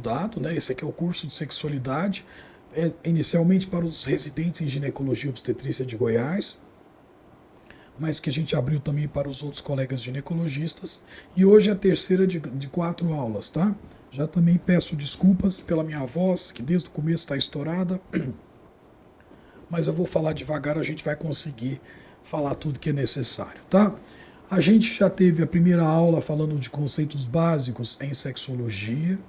dado, né? Esse aqui é o curso de sexualidade, inicialmente para os residentes em ginecologia e obstetrícia de Goiás, mas que a gente abriu também para os outros colegas ginecologistas. E hoje é a terceira de 4 aulas, tá? Já também peço desculpas pela minha voz, que desde o começo está estourada, mas eu vou falar devagar, a gente vai conseguir falar tudo que é necessário, tá? A gente já teve a primeira aula falando de conceitos básicos em sexologia,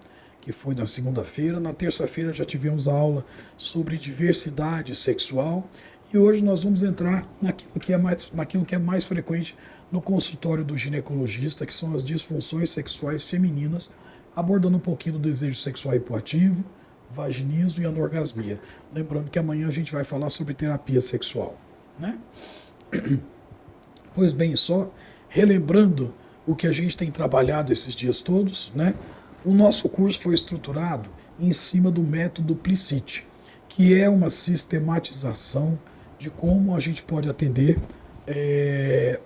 que foi na segunda-feira. Na terça-feira já tivemos a aula sobre diversidade sexual. E hoje nós vamos entrar naquilo que é mais frequente no consultório do ginecologista, que são as disfunções sexuais femininas, abordando um pouquinho do desejo sexual hipoativo, vaginismo e anorgasmia. Lembrando que amanhã a gente vai falar sobre terapia sexual, né? Pois bem, só relembrando o que a gente tem trabalhado esses dias todos, né? O nosso curso foi estruturado em cima do método Plicite, que é uma sistematização de como a gente pode atender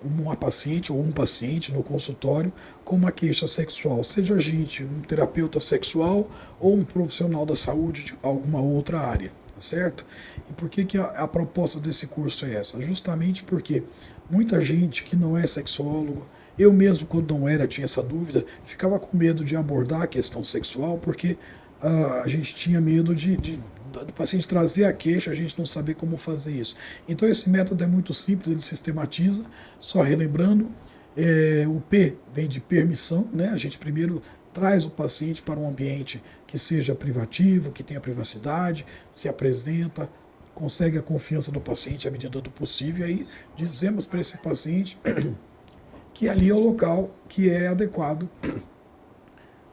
uma paciente ou um paciente no consultório com uma queixa sexual, seja a gente um terapeuta sexual ou um profissional da saúde de alguma outra área, tá certo? E por que a proposta desse curso é essa? Justamente porque muita gente que não é sexólogo, eu mesmo quando não era tinha essa dúvida, ficava com medo de abordar a questão sexual porque a gente tinha medo do paciente trazer a queixa, a gente não saber como fazer isso. Então esse método é muito simples, ele sistematiza, só relembrando, o P vem de permissão, né? A gente primeiro traz o paciente para um ambiente que seja privativo, que tenha privacidade, se apresenta, consegue a confiança do paciente à medida do possível, e aí dizemos para esse paciente que ali é o local que é adequado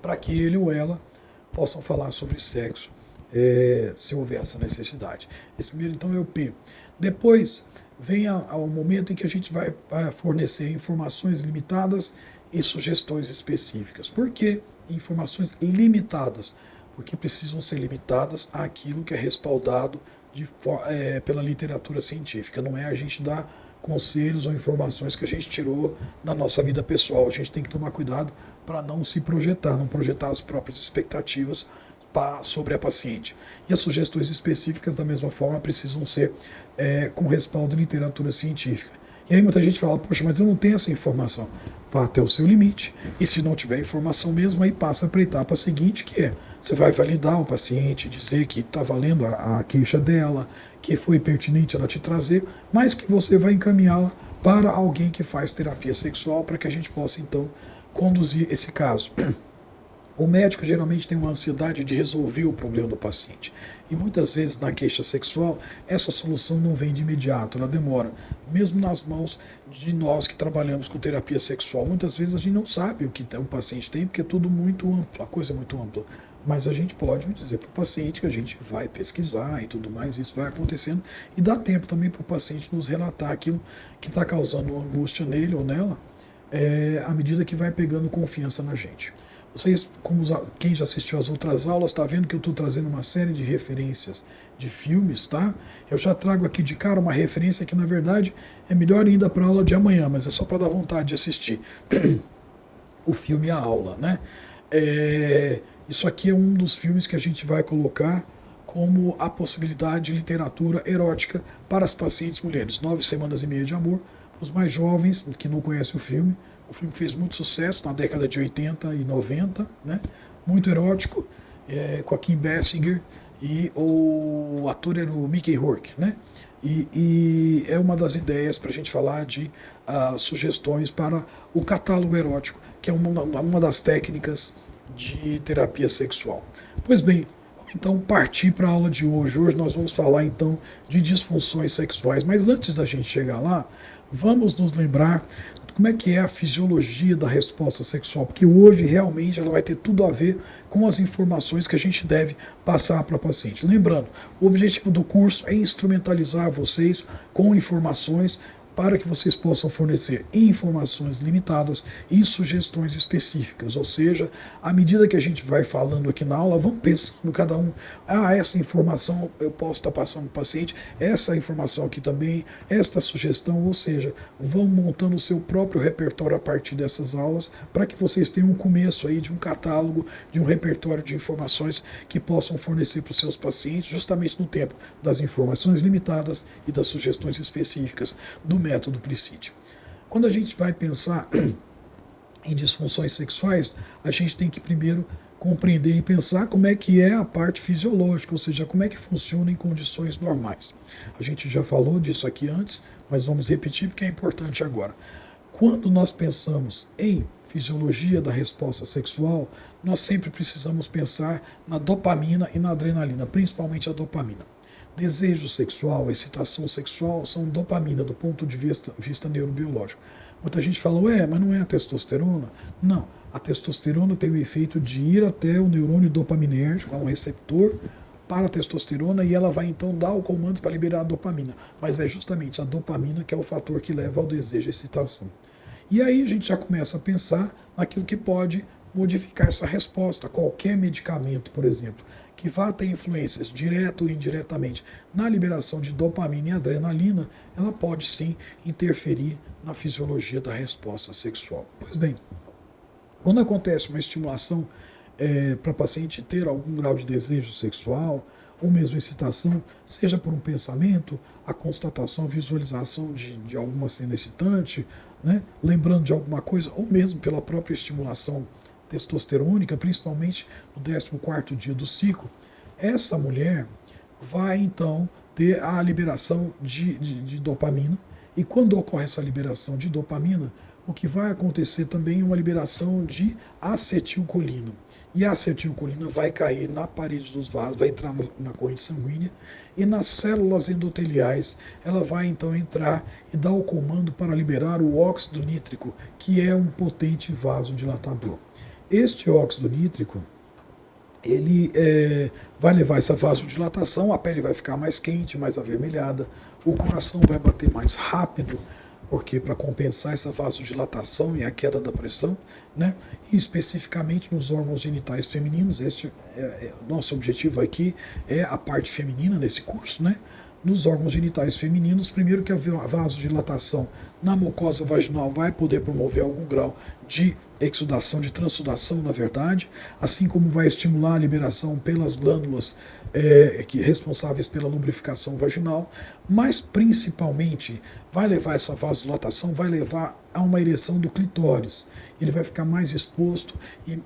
para que ele ou ela possam falar sobre sexo, se houver essa necessidade. Esse primeiro, então, é o P. Depois, vem ao momento em que a gente vai fornecer informações limitadas e sugestões específicas. Por que informações limitadas? Porque precisam ser limitadas àquilo que é respaldado pela literatura científica. Não é a gente dar conselhos ou informações que a gente tirou da nossa vida pessoal. A gente tem que tomar cuidado para não se projetar, não projetar as próprias expectativas sobre a paciente. E as sugestões específicas, da mesma forma, precisam ser com respaldo em literatura científica. E aí muita gente fala, poxa, mas eu não tenho essa informação. Vá até o seu limite. E se não tiver informação mesmo, aí passa para a etapa seguinte, que é, você vai validar o paciente, dizer que está valendo a queixa dela, que foi pertinente ela te trazer, mas que você vai encaminhá-la para alguém que faz terapia sexual, para que a gente possa, então, conduzir esse caso. O médico geralmente tem uma ansiedade de resolver o problema do paciente. E muitas vezes na queixa sexual, essa solução não vem de imediato, ela demora. Mesmo nas mãos de nós que trabalhamos com terapia sexual, muitas vezes a gente não sabe o que o paciente tem, porque é tudo muito amplo, a coisa é muito ampla. Mas a gente pode dizer para o paciente que a gente vai pesquisar e tudo mais, isso vai acontecendo. E dá tempo também para o paciente nos relatar aquilo que está causando angústia nele ou nela, à medida que vai pegando confiança na gente. Vocês, quem já assistiu às outras aulas, está vendo que eu estou trazendo uma série de referências de filmes, tá? Eu já trago aqui de cara uma referência que, na verdade, é melhor ainda para a aula de amanhã, mas é só para dar vontade de assistir. O filme A Aula, né? Isso aqui é um dos filmes que a gente vai colocar como a possibilidade de literatura erótica para as pacientes mulheres. 9 Semanas e Meia de Amor. Os mais jovens que não conhecem o filme fez muito sucesso na década de 80 e 90, né? Muito erótico, com a Kim Basinger, e o ator era o Mickey Rourke, né? E é uma das ideias para a gente falar de sugestões para o catálogo erótico, que é uma das técnicas de terapia sexual. Pois bem, então partir para a aula de hoje. Hoje nós vamos falar então de disfunções sexuais, mas antes da gente chegar lá, vamos nos lembrar como é que é a fisiologia da resposta sexual, porque hoje realmente ela vai ter tudo a ver com as informações que a gente deve passar para o paciente. Lembrando, o objetivo do curso é instrumentalizar vocês com informações para que vocês possam fornecer informações limitadas e sugestões específicas. Ou seja, à medida que a gente vai falando aqui na aula, vamos pensando cada um, essa informação eu posso estar passando para o paciente, essa informação aqui também, esta sugestão, ou seja, vão montando o seu próprio repertório a partir dessas aulas, para que vocês tenham um começo aí de um catálogo, de um repertório de informações que possam fornecer para os seus pacientes, justamente no tempo das informações limitadas e das sugestões específicas do método Plicite. Quando a gente vai pensar em disfunções sexuais, a gente tem que primeiro compreender e pensar como é que é a parte fisiológica, ou seja, como é que funciona em condições normais. A gente já falou disso aqui antes, mas vamos repetir porque é importante agora. Quando nós pensamos em fisiologia da resposta sexual, nós sempre precisamos pensar na dopamina e na adrenalina, principalmente a dopamina. Desejo sexual, excitação sexual são dopamina do ponto de vista neurobiológico. Muita gente fala, mas não é a testosterona? Não, a testosterona tem o efeito de ir até o neurônio dopaminérgico, um receptor para a testosterona, e ela vai então dar o comando para liberar a dopamina. Mas é justamente a dopamina que é o fator que leva ao desejo e excitação. E aí a gente já começa a pensar naquilo que pode modificar essa resposta. Qualquer medicamento, por exemplo, que vá ter influências, direto ou indiretamente, na liberação de dopamina e adrenalina, ela pode sim interferir na fisiologia da resposta sexual. Pois bem, quando acontece uma estimulação para o paciente ter algum grau de desejo sexual, ou mesmo excitação, seja por um pensamento, a constatação, a visualização de alguma cena excitante, né, lembrando de alguma coisa, ou mesmo pela própria estimulação testosterônica, principalmente no 14º dia do ciclo, essa mulher vai então ter a liberação de dopamina, e quando ocorre essa liberação de dopamina, o que vai acontecer também é uma liberação de acetilcolina. E a acetilcolina vai cair na parede dos vasos, vai entrar na corrente sanguínea, e nas células endoteliais ela vai então entrar e dar o comando para liberar o óxido nítrico, que é um potente vasodilatador. Este óxido nítrico, ele vai levar essa vasodilatação, a pele vai ficar mais quente, mais avermelhada, o coração vai bater mais rápido, porque para compensar essa vasodilatação e a queda da pressão, né? E especificamente nos órgãos genitais femininos, nosso objetivo aqui é a parte feminina nesse curso, né? Nos órgãos genitais femininos, primeiro que a vasodilatação na mucosa vaginal vai poder promover algum grau de exudação, de transsudação, na verdade, assim como vai estimular a liberação pelas glândulas responsáveis pela lubrificação vaginal, mas principalmente vai levar essa vasodilatação, vai levar a uma ereção do clitóris. Ele vai ficar mais exposto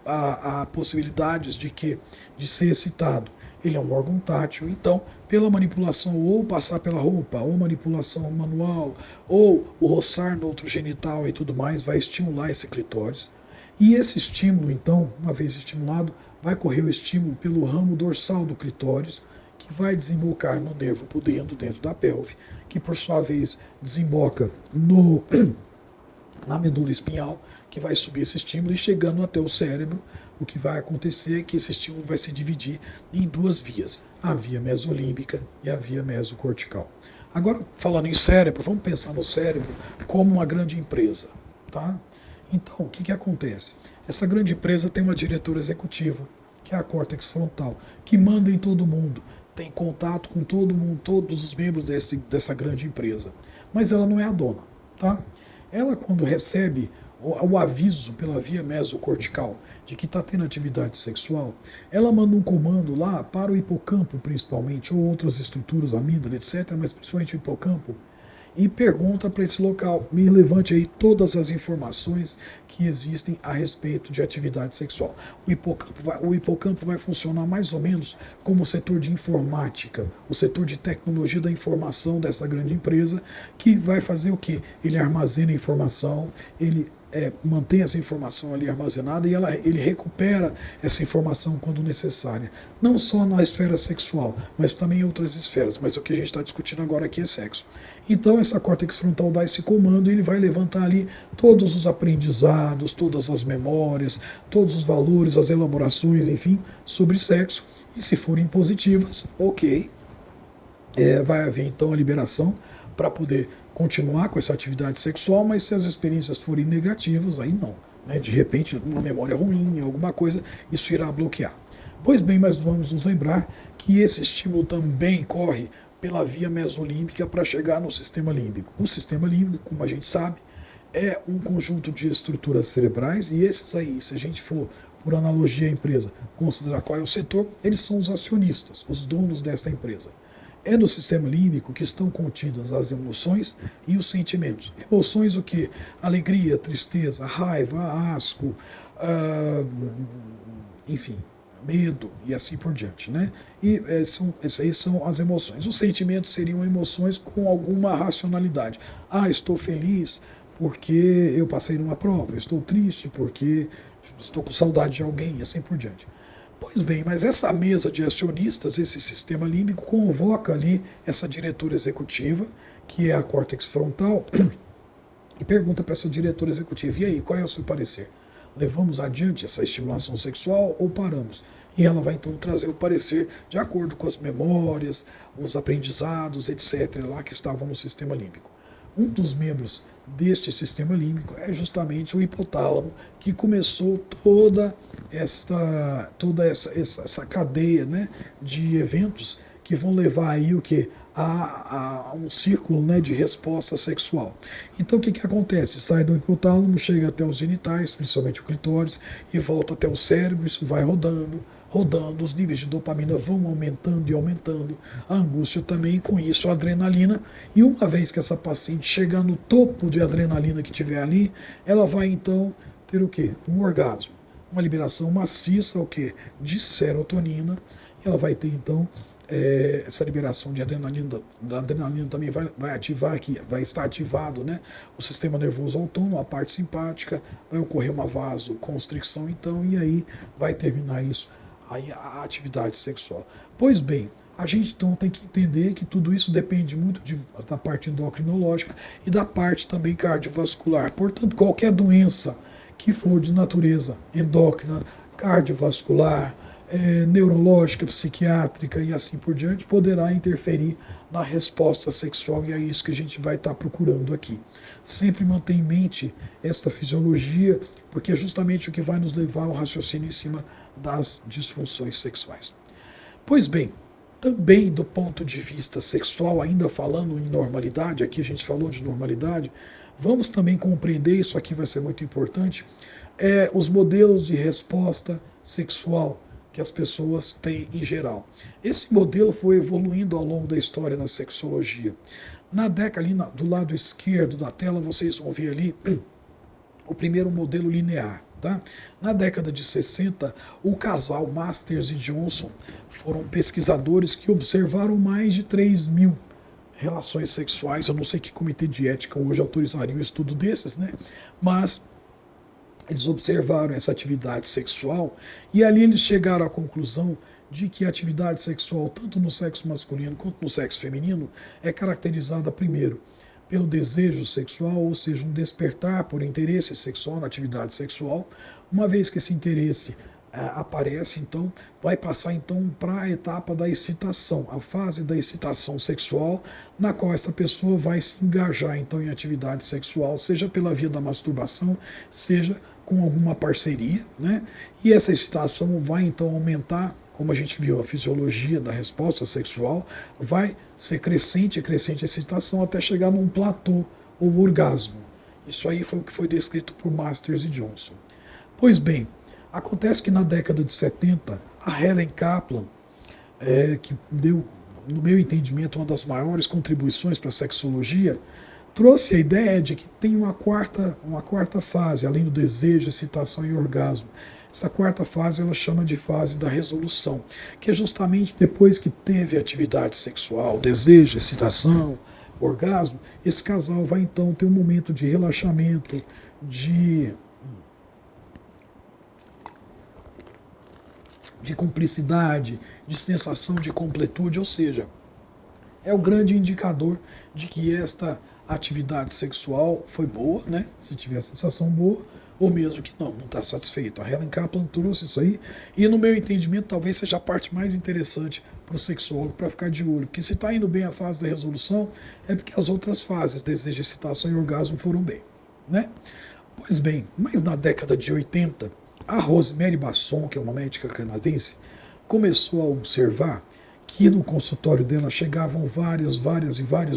a possibilidades de ser excitado. Ele é um órgão tátil, então, pela manipulação, ou passar pela roupa, ou manipulação manual, ou o roçar no outro genital e tudo mais, vai estimular esse clitóris. E esse estímulo, então, uma vez estimulado, vai correr o estímulo pelo ramo dorsal do clitóris, que vai desembocar no nervo pudendo dentro da pelve, que por sua vez desemboca na medula espinhal, que vai subir esse estímulo e chegando até o cérebro. O que vai acontecer é que esse estímulo vai se dividir em duas vias, a via mesolímbica e a via mesocortical. Agora, falando em cérebro, vamos pensar no cérebro como uma grande empresa, tá? Então, o que acontece? Essa grande empresa tem uma diretora executiva, que é a córtex frontal, que manda em todo mundo, tem contato com todo mundo, todos os membros dessa grande empresa. Mas ela não é a dona, tá? Ela, quando recebe o aviso pela via mesocortical de que está tendo atividade sexual, ela manda um comando lá para o hipocampo, principalmente, ou outras estruturas, amígdala, etc., mas principalmente o hipocampo, e pergunta para esse local, me levante aí todas as informações que existem a respeito de atividade sexual. O hipocampo vai funcionar mais ou menos como o setor de informática, o setor de tecnologia da informação dessa grande empresa, que vai fazer o quê? Ele armazena informação, ele mantém essa informação ali armazenada e ele recupera essa informação quando necessária. Não só na esfera sexual, mas também em outras esferas. Mas o que a gente está discutindo agora aqui é sexo. Então essa córtex frontal dá esse comando e ele vai levantar ali todos os aprendizados, todas as memórias, todos os valores, as elaborações, enfim, sobre sexo. E se forem positivas, ok, vai haver então a liberação para poder continuar com essa atividade sexual, mas se as experiências forem negativas, aí não. Né? De repente, uma memória ruim, alguma coisa, isso irá bloquear. Pois bem, mas vamos nos lembrar que esse estímulo também corre pela via mesolímbica para chegar no sistema límbico. O sistema límbico, como a gente sabe, é um conjunto de estruturas cerebrais e esses aí, se a gente for, por analogia à empresa, considerar qual é o setor, eles são os acionistas, os donos dessa empresa. É no sistema límbico que estão contidas as emoções e os sentimentos. Emoções o quê? Alegria, tristeza, raiva, asco, enfim, medo e assim por diante, né? E essas aí são as emoções. Os sentimentos seriam emoções com alguma racionalidade. Ah, estou feliz porque eu passei numa prova, estou triste porque estou com saudade de alguém e assim por diante. Pois bem, mas essa mesa de acionistas, esse sistema límbico, convoca ali essa diretora executiva, que é a córtex frontal, e pergunta para essa diretora executiva, e aí, qual é o seu parecer? Levamos adiante essa estimulação sexual ou paramos? E ela vai então trazer o parecer de acordo com as memórias, os aprendizados, etc., lá que estavam no sistema límbico. Um dos membros deste sistema límbico é justamente o hipotálamo, que começou toda essa cadeia, né, de eventos que vão levar aí o que? A um círculo, né, de resposta sexual. Então o que acontece? Sai do hipotálamo, chega até os genitais, principalmente o clitóris, e volta até o cérebro, isso vai rodando, os níveis de dopamina vão aumentando e aumentando, a angústia também, com isso a adrenalina, e uma vez que essa paciente chegar no topo de adrenalina que tiver ali, ela vai então ter o quê? Um orgasmo, uma liberação maciça, o quê? De serotonina, e ela vai ter então essa liberação de adrenalina, da adrenalina também vai ativar aqui, vai estar ativado, né, o sistema nervoso autônomo, a parte simpática, vai ocorrer uma vasoconstricção então, e aí vai terminar isso, aí a atividade sexual. Pois bem, a gente então tem que entender que tudo isso depende muito da parte endocrinológica e da parte também cardiovascular. Portanto, qualquer doença que for de natureza endócrina, cardiovascular, neurológica, psiquiátrica e assim por diante, poderá interferir na resposta sexual, e é isso que a gente vai estar procurando aqui. Sempre manter em mente esta fisiologia, porque é justamente o que vai nos levar ao raciocínio em cima das disfunções sexuais. Pois bem, também do ponto de vista sexual, ainda falando em normalidade, aqui a gente falou de normalidade, vamos também compreender, isso aqui vai ser muito importante, os modelos de resposta sexual que as pessoas têm em geral. Esse modelo foi evoluindo ao longo da história da sexologia. Na década ali do lado esquerdo da tela, vocês vão ver ali o primeiro modelo linear. Tá? Na década de 60, o casal Masters e Johnson foram pesquisadores que observaram mais de 3.000 relações sexuais. Eu não sei que comitê de ética hoje autorizaria um estudo desses, né? Mas eles observaram essa atividade sexual e ali eles chegaram à conclusão de que a atividade sexual, tanto no sexo masculino quanto no sexo feminino, é caracterizada primeiro pelo desejo sexual, ou seja, um despertar por interesse sexual na atividade sexual. Uma vez que esse interesse aparece, então, vai passar então para a etapa da excitação, a fase da excitação sexual, na qual essa pessoa vai se engajar então em atividade sexual, seja pela via da masturbação, seja com alguma parceria, né? E essa excitação vai então aumentar, como a gente viu, a fisiologia da resposta sexual, vai ser crescente a excitação até chegar num platô ou orgasmo. Isso aí foi o que foi descrito por Masters e Johnson. Pois bem, acontece que na década de 70, a Helen Kaplan, que deu, no meu entendimento, uma das maiores contribuições para a sexologia, trouxe a ideia de que tem uma quarta fase, além do desejo, excitação e orgasmo. Essa quarta fase ela chama de fase da resolução, que é justamente depois que teve atividade sexual, desejo, excitação, orgasmo, esse casal vai então ter um momento de relaxamento, de cumplicidade, de sensação de completude, ou seja, é o grande indicador de que esta a atividade sexual foi boa, né? Se tiver a sensação boa, ou mesmo que não está satisfeito. A Helen Kaplan trouxe isso aí, e no meu entendimento talvez seja a parte mais interessante para o sexólogo para ficar de olho, porque se está indo bem a fase da resolução, é porque as outras fases, desejo, excitação e orgasmo, foram bem, né? Pois bem, mas na década de 80, a Rosemary Basson, que é uma médica canadense, começou a observar que no consultório dela chegavam várias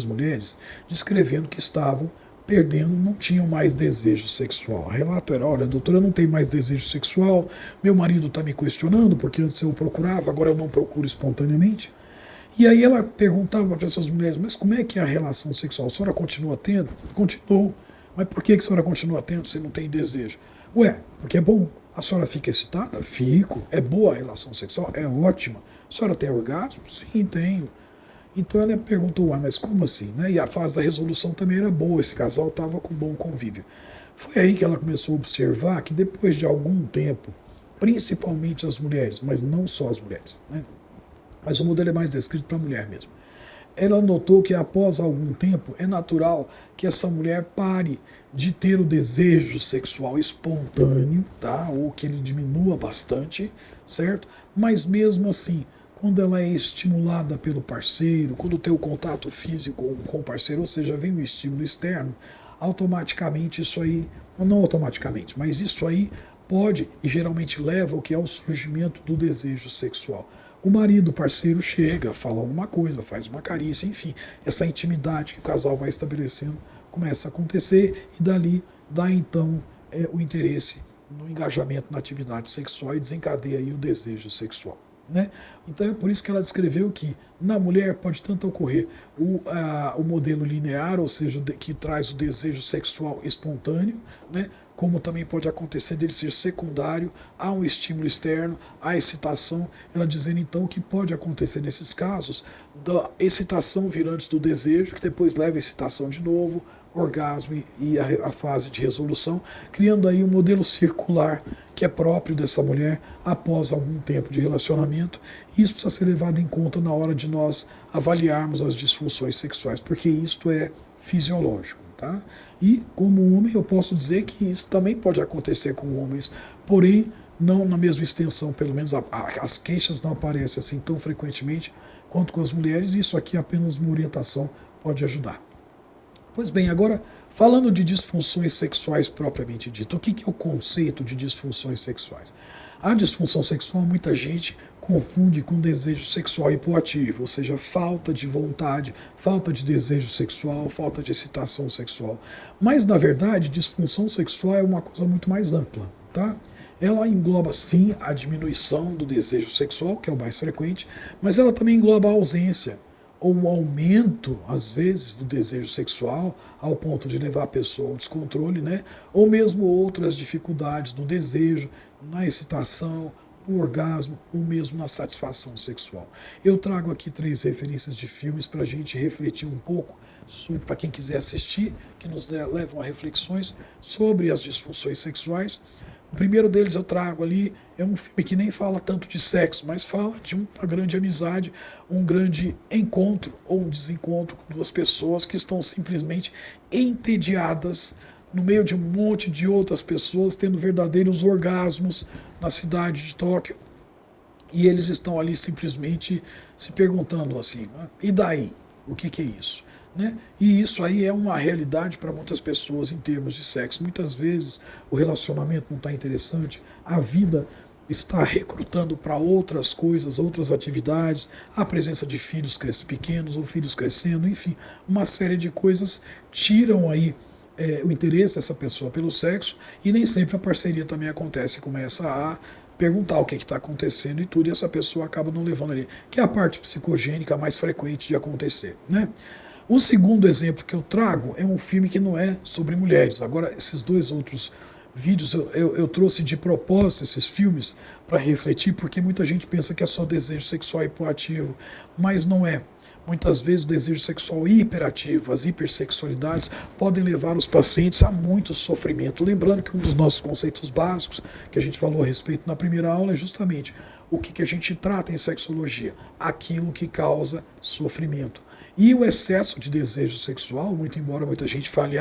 mulheres descrevendo que estavam perdendo, não tinham mais desejo sexual. O relato era: olha, doutora, eu não tenho mais desejo sexual, meu marido está me questionando, porque antes eu procurava, agora eu não procuro espontaneamente. E aí ela perguntava para essas mulheres: mas como é que é a relação sexual? A senhora continua tendo? Continuou. Mas por que a senhora continua tendo se não tem desejo? Ué, porque é bom. A senhora fica excitada? Fico. É boa a relação sexual? É ótima. A senhora tem orgasmo? Sim, tenho. Então ela perguntou: mas como assim? Né? E a fase da resolução também era boa, esse casal estava com bom convívio. Foi aí que ela começou a observar que depois de algum tempo, principalmente as mulheres, mas não só as mulheres, né? Mas o modelo é mais descrito para a mulher mesmo. Ela notou que após algum tempo é natural que essa mulher pare de ter o desejo sexual espontâneo, tá? Ou que ele diminua bastante, certo? Mas mesmo assim, quando ela é estimulada pelo parceiro, quando tem o contato físico com o parceiro, ou seja, vem um estímulo externo, automaticamente isso aí, não automaticamente, mas isso aí pode e geralmente leva ao que é o surgimento do desejo sexual. O marido, o parceiro, chega, fala alguma coisa, faz uma carícia, enfim, essa intimidade que o casal vai estabelecendo começa a acontecer e dali dá então o interesse no engajamento na atividade sexual e desencadeia aí o desejo sexual. Né? Então é por isso que ela descreveu que na mulher pode tanto ocorrer o modelo linear, ou seja, que traz o desejo sexual espontâneo, né? Como também pode acontecer dele ser secundário a um estímulo externo, a excitação. Ela dizendo então que pode acontecer nesses casos da excitação vir antes do desejo, que depois leva a excitação de novo, orgasmo e a fase de resolução, criando aí um modelo circular que é próprio dessa mulher após algum tempo de relacionamento. E isso precisa ser levado em conta na hora de nós avaliarmos as disfunções sexuais, porque isto é fisiológico. Tá? E como homem eu posso dizer que isso também pode acontecer com homens, porém não na mesma extensão, pelo menos as queixas não aparecem assim tão frequentemente quanto com as mulheres, e isso aqui apenas uma orientação pode ajudar. Pois bem, agora falando de disfunções sexuais propriamente dito, o que é o conceito de disfunções sexuais? A disfunção sexual muita gente confunde com desejo sexual hipoativo, ou seja, falta de vontade, falta de desejo sexual, falta de excitação sexual. Mas, na verdade, disfunção sexual é uma coisa muito mais ampla, tá? Ela engloba, sim, a diminuição do desejo sexual, que é o mais frequente, mas ela também engloba a ausência ou o aumento, às vezes, do desejo sexual, ao ponto de levar a pessoa ao descontrole, né? Ou mesmo outras dificuldades do desejo, na excitação, no orgasmo, ou mesmo na satisfação sexual. Eu trago aqui 3 referências de filmes para a gente refletir um pouco, para quem quiser assistir, que nos levam a reflexões sobre as disfunções sexuais. O primeiro deles eu trago ali, é um filme que nem fala tanto de sexo, mas fala de uma grande amizade, um grande encontro ou um desencontro com 2 pessoas que estão simplesmente entediadas no meio de um monte de outras pessoas tendo verdadeiros orgasmos na cidade de Tóquio. E eles estão ali simplesmente se perguntando assim, e daí? O que é isso? Né? E isso aí é uma realidade para muitas pessoas em termos de sexo. Muitas vezes o relacionamento não está interessante, a vida está recrutando para outras coisas, outras atividades, a presença de filhos pequenos ou filhos crescendo, enfim, uma série de coisas tiram aí o interesse dessa pessoa pelo sexo, e nem sempre a parceria também acontece, começa a perguntar o que está acontecendo e tudo, e essa pessoa acaba não levando ali, que é a parte psicogênica mais frequente de acontecer, né? O segundo exemplo que eu trago é um filme que não é sobre mulheres. Agora, esses 2 outros vídeos eu trouxe de propósito esses filmes para refletir, porque muita gente pensa que é só desejo sexual hipoativo, mas não é. Muitas vezes o desejo sexual hiperativo, as hipersexualidades, podem levar os pacientes a muito sofrimento. Lembrando que um dos nossos conceitos básicos, que a gente falou a respeito na primeira aula, é justamente o que a gente trata em sexologia? Aquilo que causa sofrimento. E o excesso de desejo sexual, muito embora muita gente fale,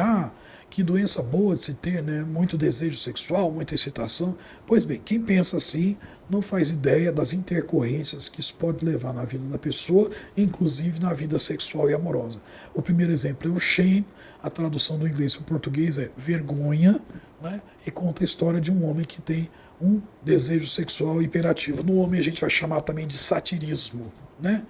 que doença boa de se ter, né? Muito desejo sexual, muita excitação. Pois bem, quem pensa assim não faz ideia das intercorrências que isso pode levar na vida da pessoa, inclusive na vida sexual e amorosa. O primeiro exemplo é o shame, a tradução do inglês para o português é vergonha, né? E conta a história de um homem que tem um desejo sexual hiperativo. No homem a gente vai chamar também de satirismo, né?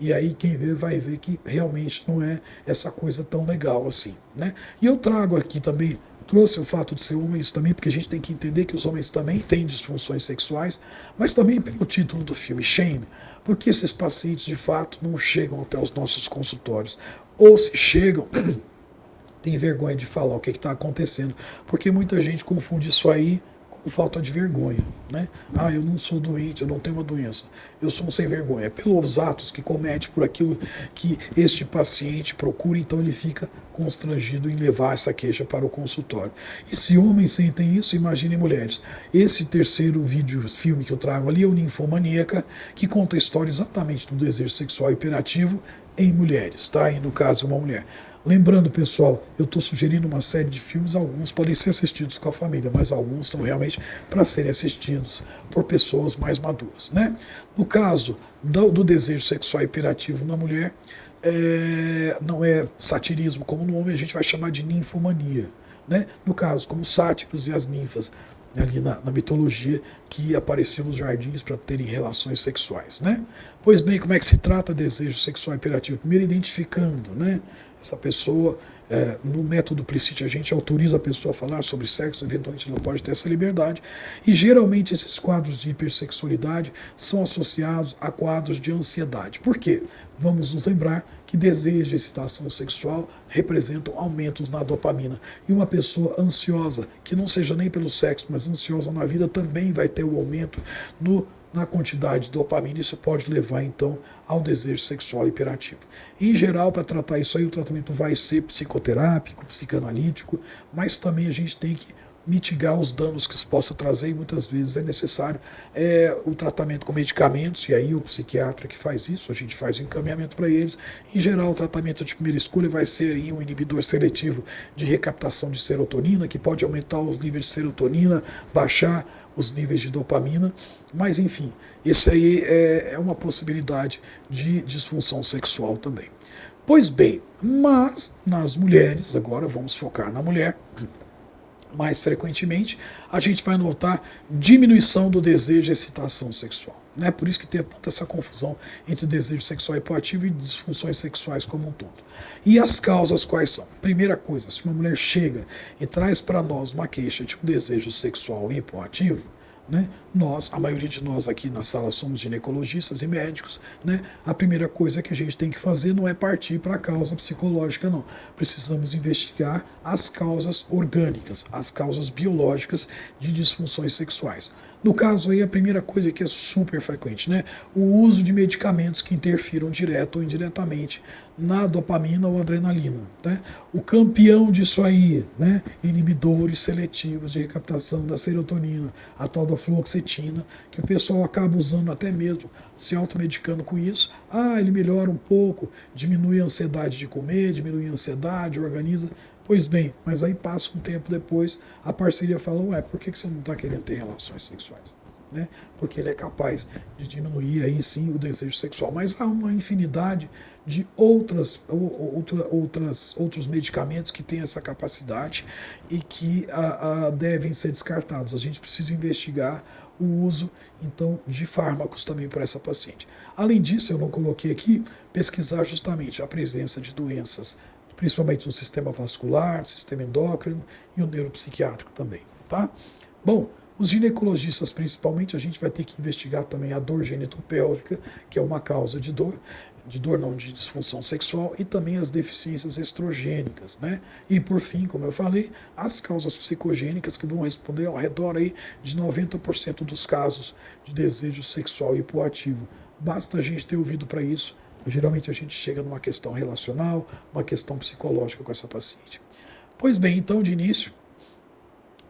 E aí quem vê vai ver que realmente não é essa coisa tão legal assim, né? E eu trago aqui também, trouxe o fato de ser homens também, porque a gente tem que entender que os homens também têm disfunções sexuais, mas também pelo título do filme, Shame, porque esses pacientes de fato não chegam até os nossos consultórios, ou se chegam, tem vergonha de falar o que está acontecendo, porque muita gente confunde isso aí com falta de vergonha, né? Eu não sou doente, eu não tenho uma doença, eu sou um sem vergonha. É pelos atos que comete, por aquilo que este paciente procura, então ele fica constrangido em levar essa queixa para o consultório. E se homens sentem isso, imagine mulheres. Esse terceiro filme que eu trago ali é o Ninfomaníaca, que conta a história exatamente do desejo sexual hiperativo em mulheres, tá? E no caso, uma mulher. Lembrando, pessoal, eu estou sugerindo uma série de filmes, alguns podem ser assistidos com a família, mas alguns são realmente para serem assistidos por pessoas mais maduras, né? No caso do desejo sexual hiperativo na mulher, não é satirismo como no homem, a gente vai chamar de ninfomania, né? No caso, como sátiros e as ninfas, ali na mitologia, que apareciam nos jardins para terem relações sexuais, né? Pois bem, como é que se trata desejo sexual hiperativo? Primeiro identificando, né? Essa pessoa, no método Plicite, a gente autoriza a pessoa a falar sobre sexo, eventualmente ela pode ter essa liberdade, e geralmente esses quadros de hipersexualidade são associados a quadros de ansiedade. Por quê? Vamos nos lembrar que desejo e excitação sexual representam aumentos na dopamina. E uma pessoa ansiosa, que não seja nem pelo sexo, mas ansiosa na vida, também vai ter o aumento na quantidade de dopamina. Isso pode levar, então, ao desejo sexual hiperativo. Em geral, para tratar isso aí, o tratamento vai ser psicoterápico, psicanalítico, mas também a gente tem que mitigar os danos que isso possa trazer, e muitas vezes é necessário o tratamento com medicamentos, e aí o psiquiatra que faz isso, a gente faz o encaminhamento para eles. Em geral, o tratamento de primeira escolha vai ser aí um inibidor seletivo de recaptação de serotonina, que pode aumentar os níveis de serotonina, baixar os níveis de dopamina, mas enfim, esse aí é uma possibilidade de disfunção sexual também. Pois bem, mas nas mulheres, agora vamos focar na mulher, mais frequentemente, a gente vai notar diminuição do desejo e excitação sexual. Né? Por isso que tem tanta essa confusão entre desejo sexual hipoativo e disfunções sexuais como um todo. E as causas quais são? Primeira coisa, se uma mulher chega e traz para nós uma queixa de um desejo sexual hipoativo, né? A maioria de nós aqui na sala somos ginecologistas e médicos, né? A primeira coisa que a gente tem que fazer não é partir para a causa psicológica, não. Precisamos investigar as causas orgânicas, as causas biológicas de disfunções sexuais. No caso aí, a primeira coisa que é super frequente, né? O uso de medicamentos que interfiram direto ou indiretamente na dopamina ou adrenalina, né? O campeão disso aí, né? Inibidores seletivos de recaptação da serotonina, a tal da fluoxetina, que o pessoal acaba usando até mesmo, se automedicando com isso. Ele melhora um pouco, diminui a ansiedade de comer, diminui a ansiedade, organiza. Pois bem, mas aí passa um tempo depois, a parceria fala, por que você não está querendo ter relações sexuais? Né? Porque ele é capaz de diminuir aí sim o desejo sexual. Mas há uma infinidade de outros medicamentos que têm essa capacidade e que devem ser descartados. A gente precisa investigar o uso, então, de fármacos também para essa paciente. Além disso, eu não coloquei aqui, pesquisar justamente a presença de doenças, principalmente no sistema vascular, sistema endócrino e o neuropsiquiátrico também, tá? Bom, os ginecologistas, principalmente, a gente vai ter que investigar também a dor genitopélvica, que é uma causa de de disfunção sexual, e também as deficiências estrogênicas, né? E por fim, como eu falei, as causas psicogênicas, que vão responder ao redor aí de 90% dos casos de desejo sexual hipoativo. Basta a gente ter ouvido para isso. Geralmente a gente chega numa questão relacional, uma questão psicológica com essa paciente. Pois bem, então, de início,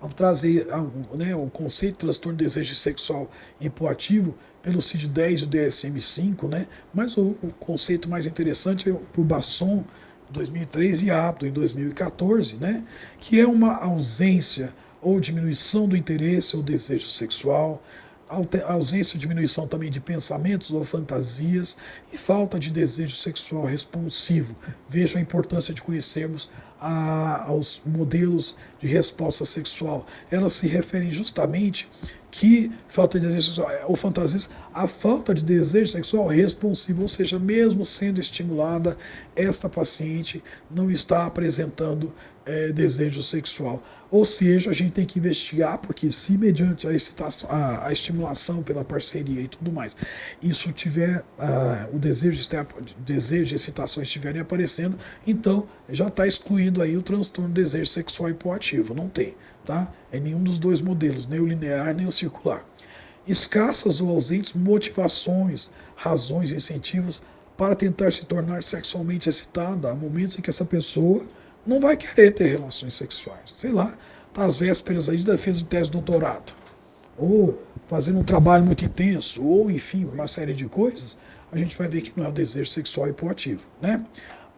trazer né, o conceito de transtorno de desejo sexual hipoativo pelo CID-10 e o DSM-5, né? Mas o conceito mais interessante é por Basson, em 2003, e Apto, em 2014, né? Que é uma ausência ou diminuição do interesse ou desejo sexual, ausência ou diminuição também de pensamentos ou fantasias e falta de desejo sexual responsivo. Vejam a importância de conhecermos aos modelos de resposta sexual. Elas se referem justamente que falta de desejo sexual ou fantasias, a falta de desejo sexual responsivo, ou seja, mesmo sendo estimulada, esta paciente não está apresentando desejo sexual. Ou seja, a gente tem que investigar, porque se mediante a excitação, a estimulação pela parceria e tudo mais, isso tiver, o desejo e excitação estiverem aparecendo, então já está excluído aí o transtorno de desejo sexual hipoativo. Não tem, tá? É nenhum dos dois modelos, nem o linear nem o circular. Escassas ou ausentes motivações, razões, incentivos para tentar se tornar sexualmente excitada. Há momentos em que essa pessoa não vai querer ter relações sexuais. Sei lá, tá às vésperas aí de defesa de tese de doutorado, ou fazendo um trabalho muito intenso, ou enfim, uma série de coisas, a gente vai ver que não é o desejo sexual hipoativo, né?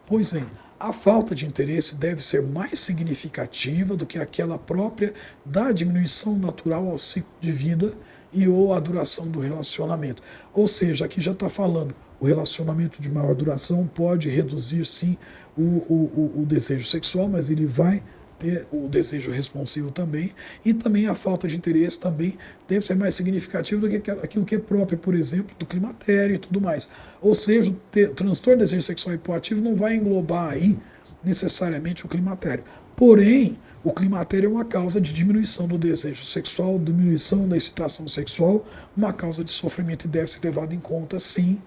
Pois bem, a falta de interesse deve ser mais significativa do que aquela própria da diminuição natural ao ciclo de vida e ou a duração do relacionamento. Ou seja, aqui já está falando, o relacionamento de maior duração pode reduzir sim o desejo sexual, mas ele vai ter o desejo responsivo também, e também a falta de interesse também deve ser mais significativo do que aquilo que é próprio, por exemplo, do climatério e tudo mais. Ou seja, o transtorno de desejo sexual hipoativo não vai englobar aí necessariamente o climatério. Porém, o climatério é uma causa de diminuição do desejo sexual, diminuição da excitação sexual, uma causa de sofrimento e deve ser levado em conta, sim,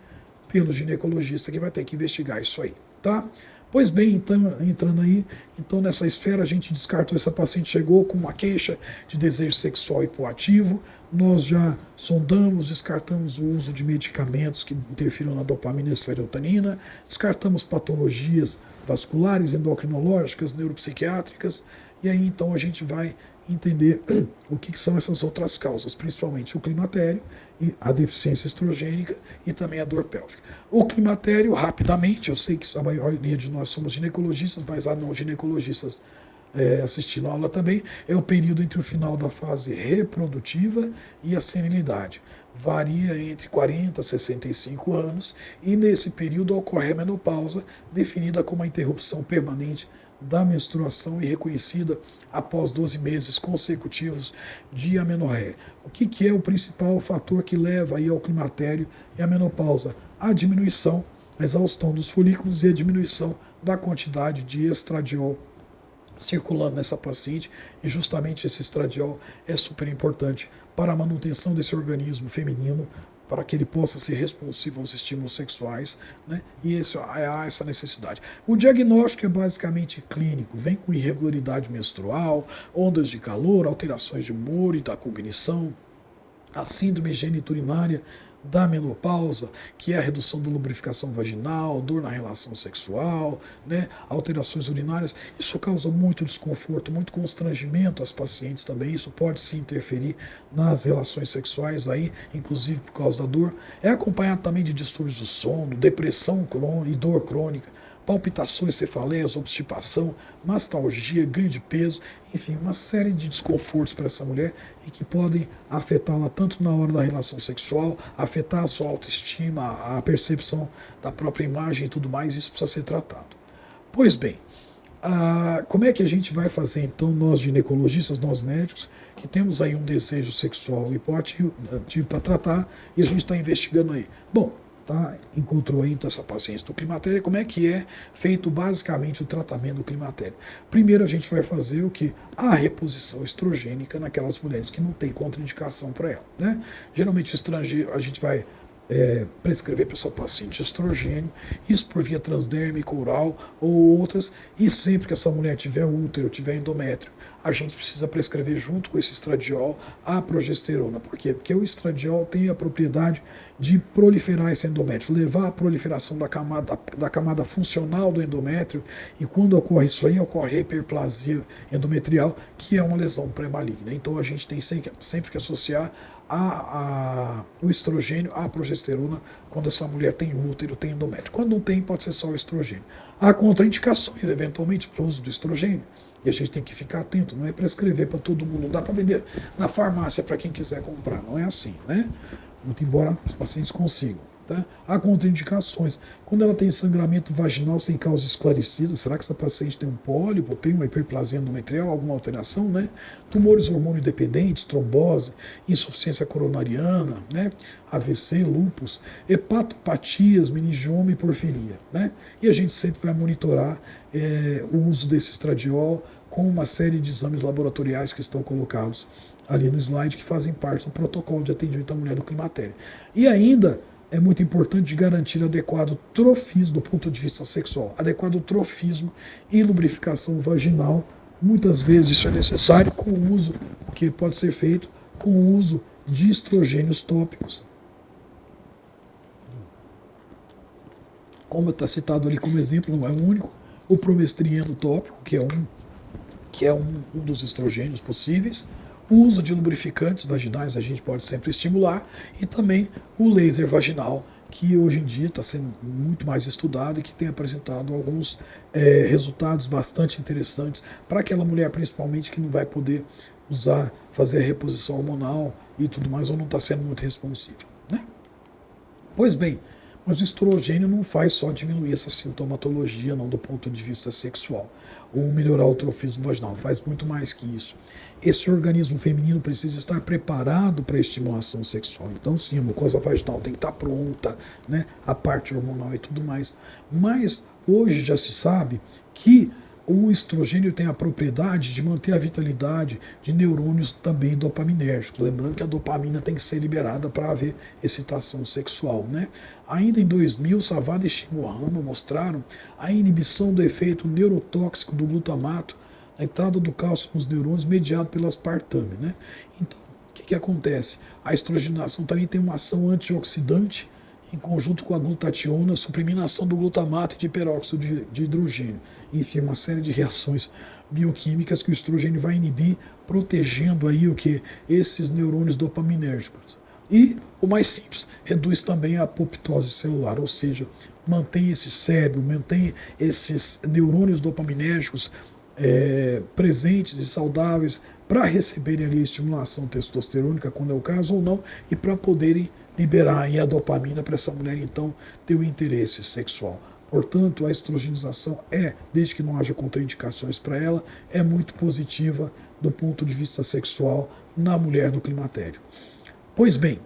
pelo ginecologista que vai ter que investigar isso aí, tá? Pois bem, então, entrando aí, então nessa esfera a gente descartou, essa paciente chegou com uma queixa de desejo sexual hipoativo, nós já sondamos, descartamos o uso de medicamentos que interfiram na dopamina e serotonina, descartamos patologias vasculares, endocrinológicas, neuropsiquiátricas, e aí então a gente vai entender o que são essas outras causas, principalmente o climatério e a deficiência estrogênica e também a dor pélvica. O climatério, rapidamente, eu sei que a maioria de nós somos ginecologistas, mas há não ginecologistas assistindo a aula também, é o período entre o final da fase reprodutiva e a senilidade. Varia entre 40 e 65 anos e nesse período ocorre a menopausa, definida como a interrupção permanente da menstruação e reconhecida após 12 meses consecutivos de amenorreia. O que é o principal fator que leva aí ao climatério e à menopausa? A diminuição, a exaustão dos folículos e a diminuição da quantidade de estradiol circulando nessa paciente, e justamente esse estradiol é super importante para a manutenção desse organismo feminino, para que ele possa ser responsivo aos estímulos sexuais, né? E há essa necessidade. O diagnóstico é basicamente clínico, vem com irregularidade menstrual, ondas de calor, alterações de humor e da cognição, a síndrome geniturinária da menopausa, que é a redução da lubrificação vaginal, dor na relação sexual, né, alterações urinárias. Isso causa muito desconforto, muito constrangimento às pacientes também. Isso pode se interferir nas relações sexuais aí, inclusive por causa da dor. É acompanhado também de distúrbios do sono, depressão crônica e dor crônica, palpitações, cefaleias, obstipação, mastalgia, ganho de peso, enfim, uma série de desconfortos para essa mulher e que podem afetá-la tanto na hora da relação sexual, afetar a sua autoestima, a percepção da própria imagem e tudo mais. Isso precisa ser tratado. Pois bem, como é que a gente vai fazer então, nós ginecologistas, nós médicos, que temos aí um desejo sexual hipoativo para tratar e a gente está investigando aí? Bom, encontrou aí então essa paciente do climatério. Como é que é feito basicamente o tratamento do climatério? Primeiro a gente vai fazer o que? A reposição estrogênica naquelas mulheres que não tem contraindicação para ela, né? Geralmente estrangeiro, a gente vai prescrever para essa paciente estrogênio, isso por via transdérmica, oral ou outras, e sempre que essa mulher tiver útero, tiver endométrio, a gente precisa prescrever junto com esse estradiol a progesterona. Por quê? Porque o estradiol tem a propriedade de proliferar esse endométrio, levar à proliferação da camada funcional do endométrio, e quando ocorre isso aí, ocorre a hiperplasia endometrial, que é uma lesão pré-maligna. Então a gente tem sempre que associar o estrogênio à progesterona quando essa mulher tem útero, tem endométrio. Quando não tem, pode ser só o estrogênio. Há contraindicações, eventualmente, para o uso do estrogênio, e a gente tem que ficar atento, não é prescrever para todo mundo, não dá para vender na farmácia para quem quiser comprar, não é assim, né? Muito embora os pacientes consigam. Tá? Há contraindicações. Quando ela tem sangramento vaginal sem causa esclarecida, será que essa paciente tem um pólipo, tem uma hiperplasia endometrial, alguma alteração, né? Tumores hormônio dependentes, trombose, insuficiência coronariana, né? AVC, lúpus, hepatopatias, meningioma e porfiria, né? E a gente sempre vai monitorar o uso desse estradiol com uma série de exames laboratoriais que estão colocados ali no slide, que fazem parte do protocolo de atendimento à mulher no climatério. E ainda é muito importante garantir adequado trofismo do ponto de vista sexual, adequado trofismo e lubrificação vaginal. Muitas vezes isso é necessário com o uso, o que pode ser feito com o uso de estrogênios tópicos. Como está citado ali como exemplo, não é o único, o promestrieno tópico, que é um dos estrogênios possíveis. O uso de lubrificantes vaginais a gente pode sempre estimular, e também o laser vaginal, que hoje em dia está sendo muito mais estudado e que tem apresentado alguns resultados bastante interessantes para aquela mulher, principalmente, que não vai poder fazer a reposição hormonal e tudo mais, ou não está sendo muito responsiva, né? Pois bem, mas o estrogênio não faz só diminuir essa sintomatologia, não do ponto de vista sexual, ou melhorar o trofismo vaginal, faz muito mais que isso. Esse organismo feminino precisa estar preparado para a estimulação sexual. Então, sim, a mucosa vaginal tem que estar pronta, né? A parte hormonal e tudo mais. Mas hoje já se sabe que o estrogênio tem a propriedade de manter a vitalidade de neurônios também dopaminérgicos. Lembrando que a dopamina tem que ser liberada para haver excitação sexual, né? Ainda em 2000, Savada e Shimohama mostraram a inibição do efeito neurotóxico do glutamato, a entrada do cálcio nos neurônios mediado pelo aspartame, né? Então, o que acontece? A estrogenação também tem uma ação antioxidante em conjunto com a glutationa, suprimindo a ação do glutamato e de peróxido de hidrogênio. Enfim, uma série de reações bioquímicas que o estrogênio vai inibir, protegendo aí o que? Esses neurônios dopaminérgicos. E o mais simples, reduz também a apoptose celular, ou seja, mantém esse cérebro, mantém esses neurônios dopaminérgicos presentes e saudáveis para receberem ali a estimulação testosterônica, quando é o caso ou não, e para poderem liberar aí a dopamina para essa mulher então ter o interesse sexual. Portanto, a estrogenização desde que não haja contraindicações para ela, é muito positiva do ponto de vista sexual na mulher no climatério. Pois bem,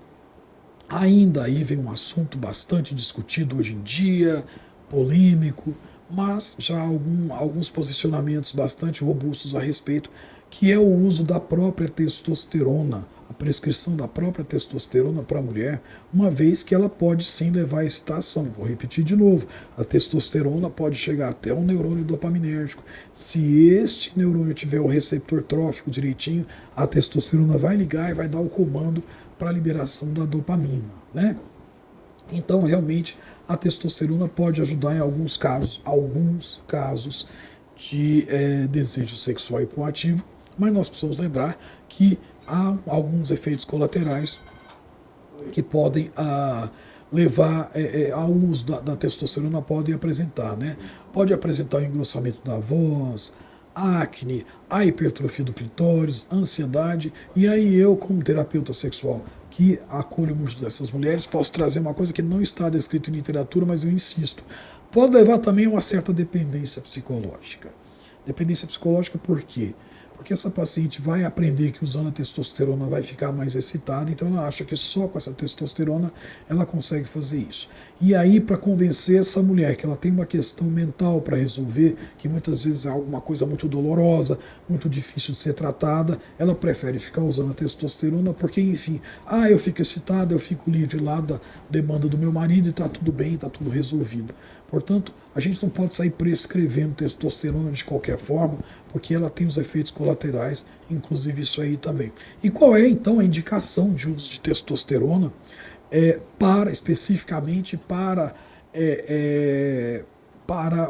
ainda aí vem um assunto bastante discutido hoje em dia, polêmico, mas já alguns posicionamentos bastante robustos a respeito, que é o uso da própria testosterona, a prescrição da própria testosterona para a mulher, uma vez que ela pode sim levar à excitação. Vou repetir de novo, a testosterona pode chegar até um neurônio dopaminérgico. Se este neurônio tiver o receptor trófico direitinho, a testosterona vai ligar e vai dar o comando para a liberação da dopamina, né? Então, realmente, a testosterona pode ajudar em alguns casos de desejo sexual hipoativo, mas nós precisamos lembrar que há alguns efeitos colaterais que podem levar ao uso da testosterona, podem apresentar, né? Pode apresentar o engrossamento da voz, acne, a hipertrofia do clitóris, ansiedade, e aí eu, como terapeuta sexual que acolho muitas dessas mulheres, posso trazer uma coisa que não está descrita em literatura, mas eu insisto. Pode levar também a uma certa dependência psicológica. Dependência psicológica por quê? Porque essa paciente vai aprender que usando a testosterona vai ficar mais excitada, então ela acha que só com essa testosterona ela consegue fazer isso. E aí, para convencer essa mulher que ela tem uma questão mental para resolver, que muitas vezes é alguma coisa muito dolorosa, muito difícil de ser tratada, ela prefere ficar usando a testosterona porque, enfim, eu fico excitada, eu fico livre lá da demanda do meu marido e está tudo bem, está tudo resolvido. Portanto, a gente não pode sair prescrevendo testosterona de qualquer forma, porque ela tem os efeitos colaterais, inclusive isso aí também. E qual é então a indicação de uso de testosterona especificamente para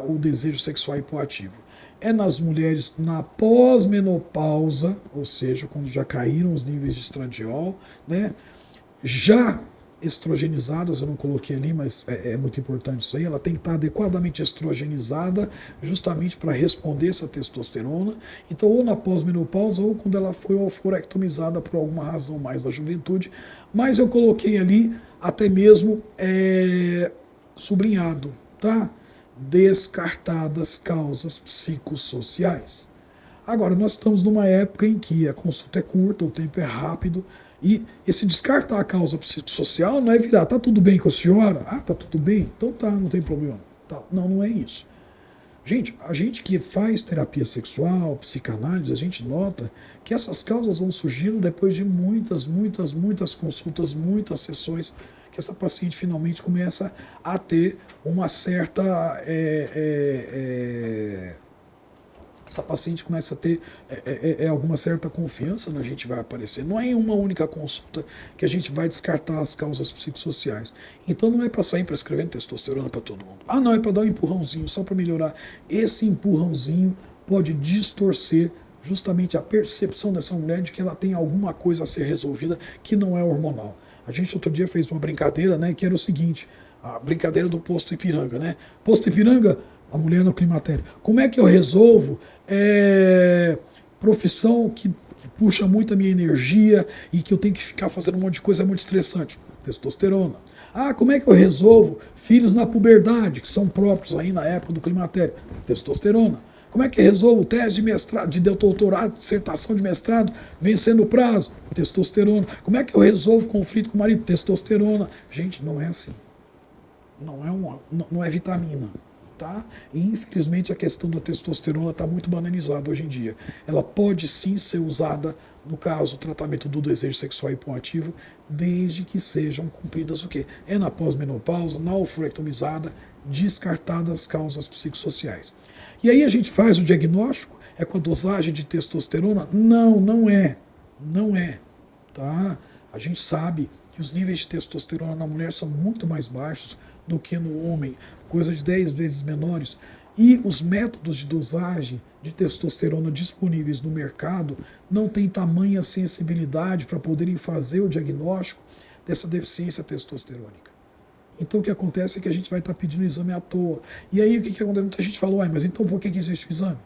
o desejo sexual hipoativo? É nas mulheres na pós-menopausa, ou seja, quando já caíram os níveis de estradiol, né? Já estrogenizadas, eu não coloquei ali, mas é muito importante isso aí, ela tem que estar adequadamente estrogenizada justamente para responder essa testosterona. Então, ou na pós-menopausa, ou quando ela foi alforectomizada por alguma razão mais da juventude, mas eu coloquei ali até mesmo sublinhado, tá? Descartadas causas psicossociais. Agora, nós estamos numa época em que a consulta é curta, o tempo é rápido, e esse descartar a causa psicossocial não é virar, tá tudo bem com a senhora? Tá tudo bem? Então tá, não tem problema. Tá. Não, não é isso. Gente, a gente que faz terapia sexual, psicanálise, a gente nota que essas causas vão surgindo depois de muitas consultas, muitas sessões, que essa paciente finalmente começa a ter uma certa... essa paciente começa a ter alguma certa confiança na gente vai aparecer. Não é em uma única consulta que a gente vai descartar as causas psicossociais. Então não é para sair prescrevendo testosterona para todo mundo. Não, é para dar um empurrãozinho, só para melhorar. Esse empurrãozinho pode distorcer justamente a percepção dessa mulher de que ela tem alguma coisa a ser resolvida que não é hormonal. A gente outro dia fez uma brincadeira, né, que era o seguinte, a brincadeira do posto Ipiranga, né? Posto Ipiranga, a mulher no climatério. Como é que eu resolvo profissão que puxa muito a minha energia e que eu tenho que ficar fazendo um monte de coisa muito estressante? Testosterona. Como é que eu resolvo filhos na puberdade, que são próprios aí na época do climatério? Testosterona. Como é que eu resolvo o teste de mestrado, de doutorado, dissertação de mestrado, vencendo o prazo? Testosterona. Como é que eu resolvo conflito com o marido? Testosterona. Gente, não é assim. Não é vitamina. Tá? E infelizmente a questão da testosterona está muito banalizada hoje em dia. Ela pode sim ser usada no caso do tratamento do desejo sexual hipoativo, desde que sejam cumpridas o quê? Na pós-menopausa, na alforectomizada, descartadas as causas psicossociais. E aí a gente faz o diagnóstico, com a dosagem de testosterona? Não, não é. Não é. Tá? A gente sabe que os níveis de testosterona na mulher são muito mais baixos do que no homem, coisa de 10 vezes menores, e os métodos de dosagem de testosterona disponíveis no mercado não têm tamanha sensibilidade para poderem fazer o diagnóstico dessa deficiência testosterônica. Então o que acontece é que a gente vai estar pedindo exame à toa. E aí o que acontece? Muita gente falou, mas então por que existe o exame?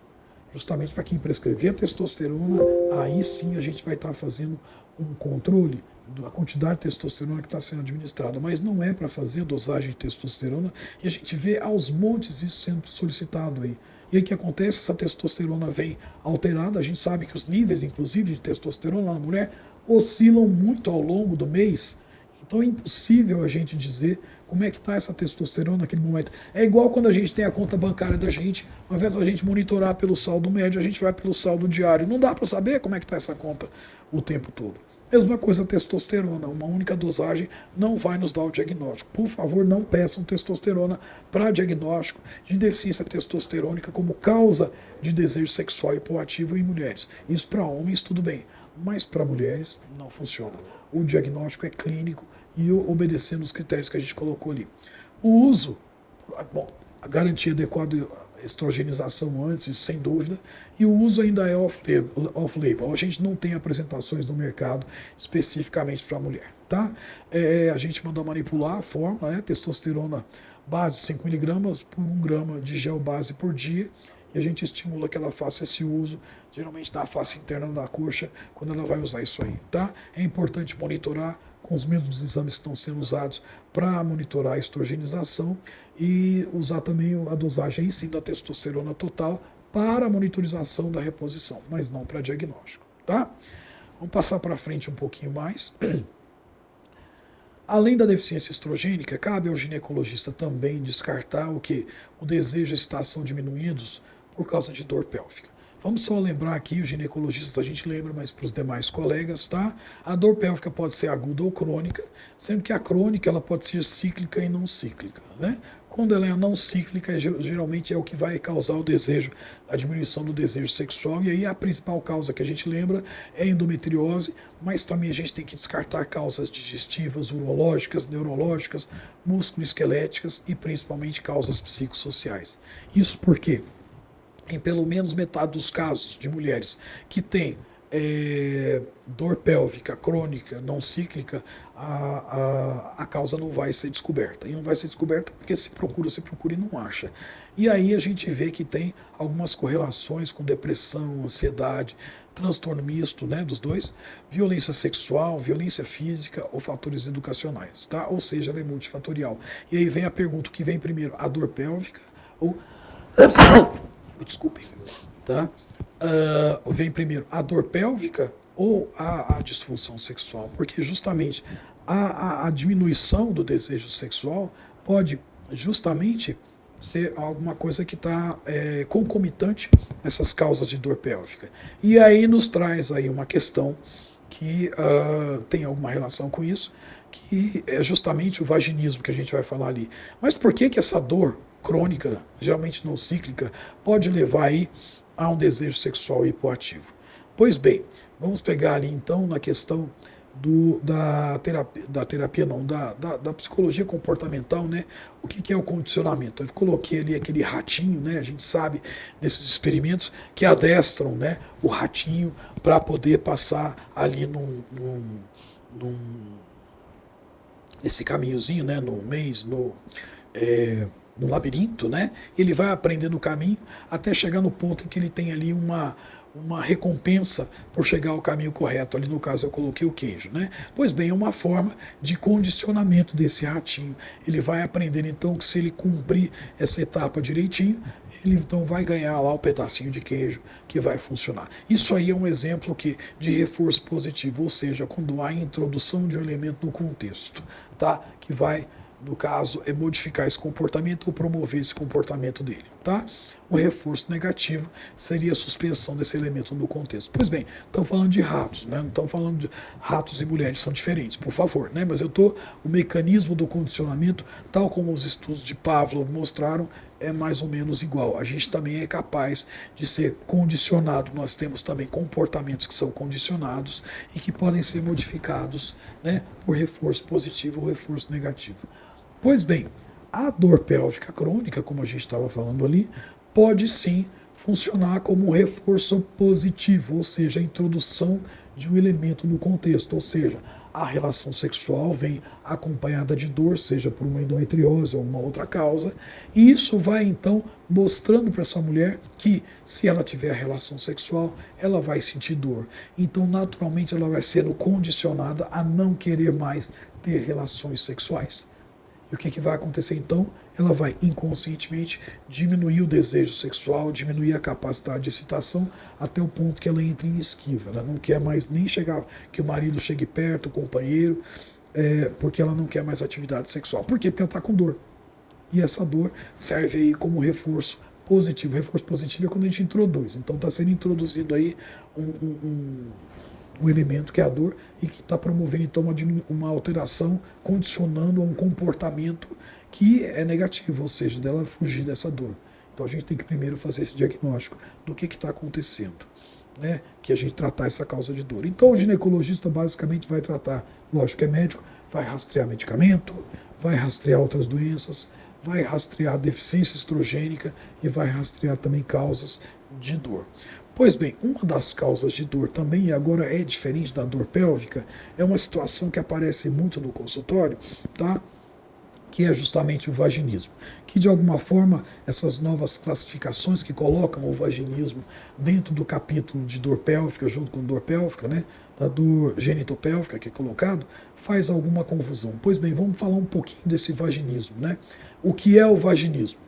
Justamente para quem prescrever a testosterona, aí sim a gente vai estar fazendo um controle da quantidade de testosterona que está sendo administrada, mas não é para fazer a dosagem de testosterona, e a gente vê aos montes isso sendo solicitado aí. E aí o que acontece? Essa testosterona vem alterada, a gente sabe que os níveis, inclusive, de testosterona na mulher oscilam muito ao longo do mês, então é impossível a gente dizer como é que está essa testosterona naquele momento. É igual quando a gente tem a conta bancária da gente, ao invés da gente monitorar pelo saldo médio, a gente vai pelo saldo diário. Não dá para saber como é que está essa conta o tempo todo. Mesma coisa a testosterona, uma única dosagem não vai nos dar o diagnóstico. Por favor, não peçam testosterona para diagnóstico de deficiência testosterônica como causa de desejo sexual hipoativo em mulheres. Isso para homens tudo bem, mas para mulheres não funciona. O diagnóstico é clínico e obedecendo os critérios que a gente colocou ali. O uso, a garantia adequada, estrogenização antes, sem dúvida, e o uso ainda é off-label. A gente não tem apresentações no mercado especificamente para a mulher. Tá? A gente mandou manipular a fórmula, testosterona base 5 mg por 1 grama de gel base por dia, e a gente estimula que ela faça esse uso, geralmente na face interna da coxa, quando ela vai usar isso aí. Tá? É importante monitorar com os mesmos exames que estão sendo usados para monitorar a estrogenização e usar também a dosagem aí sim da testosterona total para a monitorização da reposição, mas não para diagnóstico, tá? Vamos passar para frente um pouquinho mais. Além da deficiência estrogênica, cabe ao ginecologista também descartar o que? O desejo e a excitação diminuídos por causa de dor pélvica. Vamos só lembrar aqui, os ginecologistas a gente lembra, mas para os demais colegas, tá? A dor pélvica pode ser aguda ou crônica, sendo que a crônica ela pode ser cíclica e não cíclica, né? Quando ela é não cíclica, geralmente é o que vai causar o desejo, a diminuição do desejo sexual, e aí a principal causa que a gente lembra é a endometriose, mas também a gente tem que descartar causas digestivas, urológicas, neurológicas, músculo-esqueléticas e principalmente causas psicossociais. Isso por quê? Em pelo menos metade dos casos de mulheres que têm dor pélvica crônica, não cíclica, a causa não vai ser descoberta. E não vai ser descoberta porque se procura e não acha. E aí a gente vê que tem algumas correlações com depressão, ansiedade, transtorno misto, né, dos dois, violência sexual, violência física ou fatores educacionais, tá? Ou seja, ela é multifatorial. E aí vem a pergunta, o que vem primeiro, a dor pélvica ou... Desculpe, tá? Vem primeiro a dor pélvica ou a disfunção sexual? Porque justamente a diminuição do desejo sexual pode justamente ser alguma coisa que está concomitante a essas causas de dor pélvica. E aí nos traz aí uma questão que tem alguma relação com isso, que é justamente o vaginismo que a gente vai falar ali. Mas por que essa dor crônica, geralmente não cíclica, pode levar aí a um desejo sexual hipoativo? Pois bem, vamos pegar ali então na questão da psicologia comportamental, né? O que é o condicionamento? Eu coloquei ali aquele ratinho, né? A gente sabe nesses experimentos que adestram, né, o ratinho para poder passar ali nesse caminhozinho, né? No labirinto, né? Ele vai aprendendo o caminho até chegar no ponto em que ele tem ali uma recompensa por chegar ao caminho correto. Ali no caso eu coloquei o queijo, né? Pois bem, é uma forma de condicionamento desse ratinho. Ele vai aprendendo então que se ele cumprir essa etapa direitinho, ele então vai ganhar lá o pedacinho de queijo que vai funcionar. Isso aí é um exemplo de reforço positivo, ou seja, quando há a introdução de um elemento no contexto, tá? Que vai, no caso, modificar esse comportamento ou promover esse comportamento dele, tá? O reforço negativo seria a suspensão desse elemento no contexto. Pois bem, estamos falando de ratos, né? Não estamos falando de ratos e mulheres, são diferentes, por favor, né? Mas o mecanismo do condicionamento, tal como os estudos de Pavlov mostraram, é mais ou menos igual. A gente também é capaz de ser condicionado. Nós temos também comportamentos que são condicionados e que podem ser modificados, né, por reforço positivo ou reforço negativo. Pois bem, a dor pélvica crônica, como a gente estava falando ali, pode sim funcionar como um reforço positivo, ou seja, a introdução de um elemento no contexto, ou seja, a relação sexual vem acompanhada de dor, seja por uma endometriose ou uma outra causa, e isso vai então mostrando para essa mulher que se ela tiver a relação sexual, ela vai sentir dor. Então, naturalmente, ela vai sendo condicionada a não querer mais ter relações sexuais. E o que vai acontecer então? Ela vai inconscientemente diminuir o desejo sexual, diminuir a capacidade de excitação, até o ponto que ela entra em esquiva. Ela não quer mais nem chegar, que o marido chegue perto, o companheiro, porque ela não quer mais atividade sexual. Por quê? Porque ela está com dor. E essa dor serve aí como reforço positivo. Reforço positivo é quando a gente introduz. Então está sendo introduzido aí um elemento que é a dor e que está promovendo então uma alteração, condicionando a um comportamento que é negativo, ou seja, dela fugir dessa dor. Então a gente tem que primeiro fazer esse diagnóstico do que está acontecendo, né? Que a gente tratar essa causa de dor. Então o ginecologista basicamente vai tratar, lógico que é médico, vai rastrear medicamento, vai rastrear outras doenças, vai rastrear deficiência estrogênica e vai rastrear também causas de dor. Pois bem, uma das causas de dor também, e agora é diferente da dor pélvica, é uma situação que aparece muito no consultório, tá? Que é justamente o vaginismo. Que de alguma forma, essas novas classificações que colocam o vaginismo dentro do capítulo de dor pélvica, junto com dor pélvica, né? Da dor genitopélvica que é colocado, faz alguma confusão. Pois bem, vamos falar um pouquinho desse vaginismo, né? O que é o vaginismo?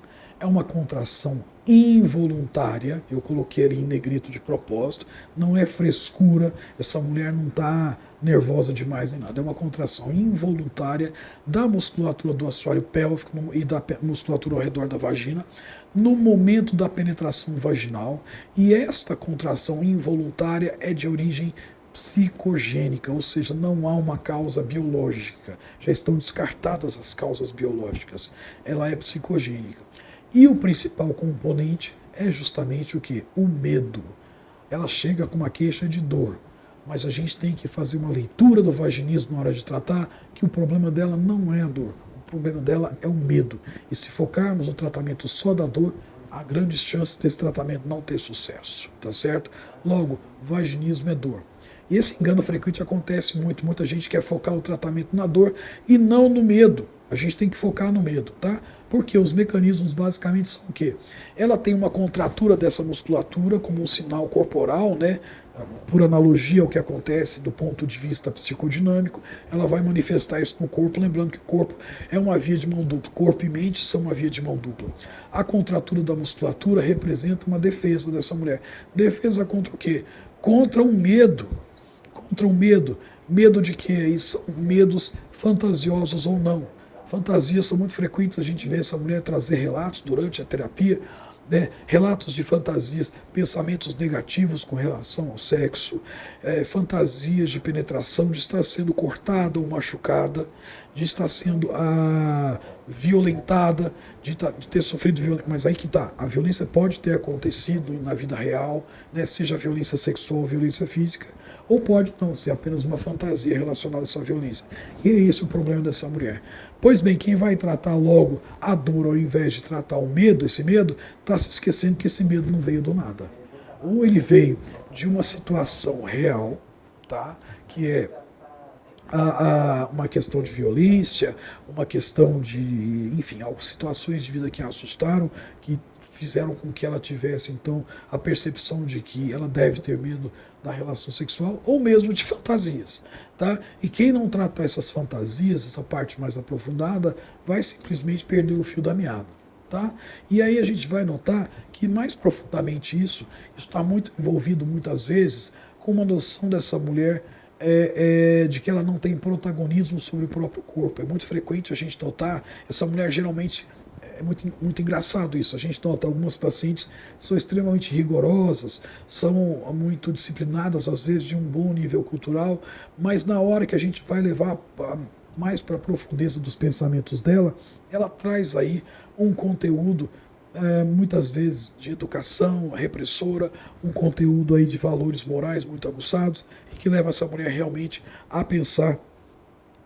é uma contração involuntária, eu coloquei ali em negrito de propósito, não é frescura, essa mulher não está nervosa demais nem nada, é uma contração involuntária da musculatura do assoalho pélvico e da musculatura ao redor da vagina no momento da penetração vaginal, e esta contração involuntária é de origem psicogênica, ou seja, não há uma causa biológica, já estão descartadas as causas biológicas, ela é psicogênica. E o principal componente é justamente o que? O medo. Ela chega com uma queixa de dor, mas a gente tem que fazer uma leitura do vaginismo na hora de tratar, que o problema dela não é a dor, o problema dela é o medo. E se focarmos no tratamento só da dor, há grandes chances desse tratamento não ter sucesso, tá certo? Logo, vaginismo é dor. E esse engano frequente acontece muito, muita gente quer focar o tratamento na dor e não no medo. A gente tem que focar no medo, tá? Porque os mecanismos basicamente são o quê? Ela tem uma contratura dessa musculatura como um sinal corporal, né? Por analogia ao que acontece do ponto de vista psicodinâmico, ela vai manifestar isso no corpo, lembrando que o corpo é uma via de mão dupla, corpo e mente são uma via de mão dupla. A contratura da musculatura representa uma defesa dessa mulher. Defesa contra o quê? Contra o medo. Contra o medo. Medo de quê? E são medos fantasiosos ou não. Fantasias são muito frequentes, a gente vê essa mulher trazer relatos durante a terapia, né? Relatos de fantasias, pensamentos negativos com relação ao sexo, fantasias de penetração, de estar sendo cortada ou machucada, de estar sendo violentada, de ter sofrido violência. Mas aí que está, a violência pode ter acontecido na vida real, né? Seja violência sexual ou violência física, ou pode não ser apenas uma fantasia relacionada a essa violência. E é esse o problema dessa mulher. Pois bem, quem vai tratar logo a dor ao invés de tratar o medo, esse medo, está se esquecendo que esse medo não veio do nada. Ou ele veio de uma situação real, tá? Que é uma questão de violência, uma questão de, enfim, situações de vida que a assustaram, que fizeram com que ela tivesse, então, a percepção de que ela deve ter medo da relação sexual, ou mesmo de fantasias, tá? E quem não tratar essas fantasias, essa parte mais aprofundada, vai simplesmente perder o fio da meada, tá? E aí a gente vai notar que mais profundamente isso está muito envolvido muitas vezes com uma noção dessa mulher de que ela não tem protagonismo sobre o próprio corpo. É muito frequente a gente notar, essa mulher geralmente, é muito engraçado isso, a gente nota algumas pacientes são extremamente rigorosas, são muito disciplinadas, às vezes de um bom nível cultural, mas na hora que a gente vai levar mais para a profundeza dos pensamentos dela, ela traz aí um conteúdo muitas vezes de educação repressora, um conteúdo aí de valores morais muito aguçados e que leva essa mulher realmente a pensar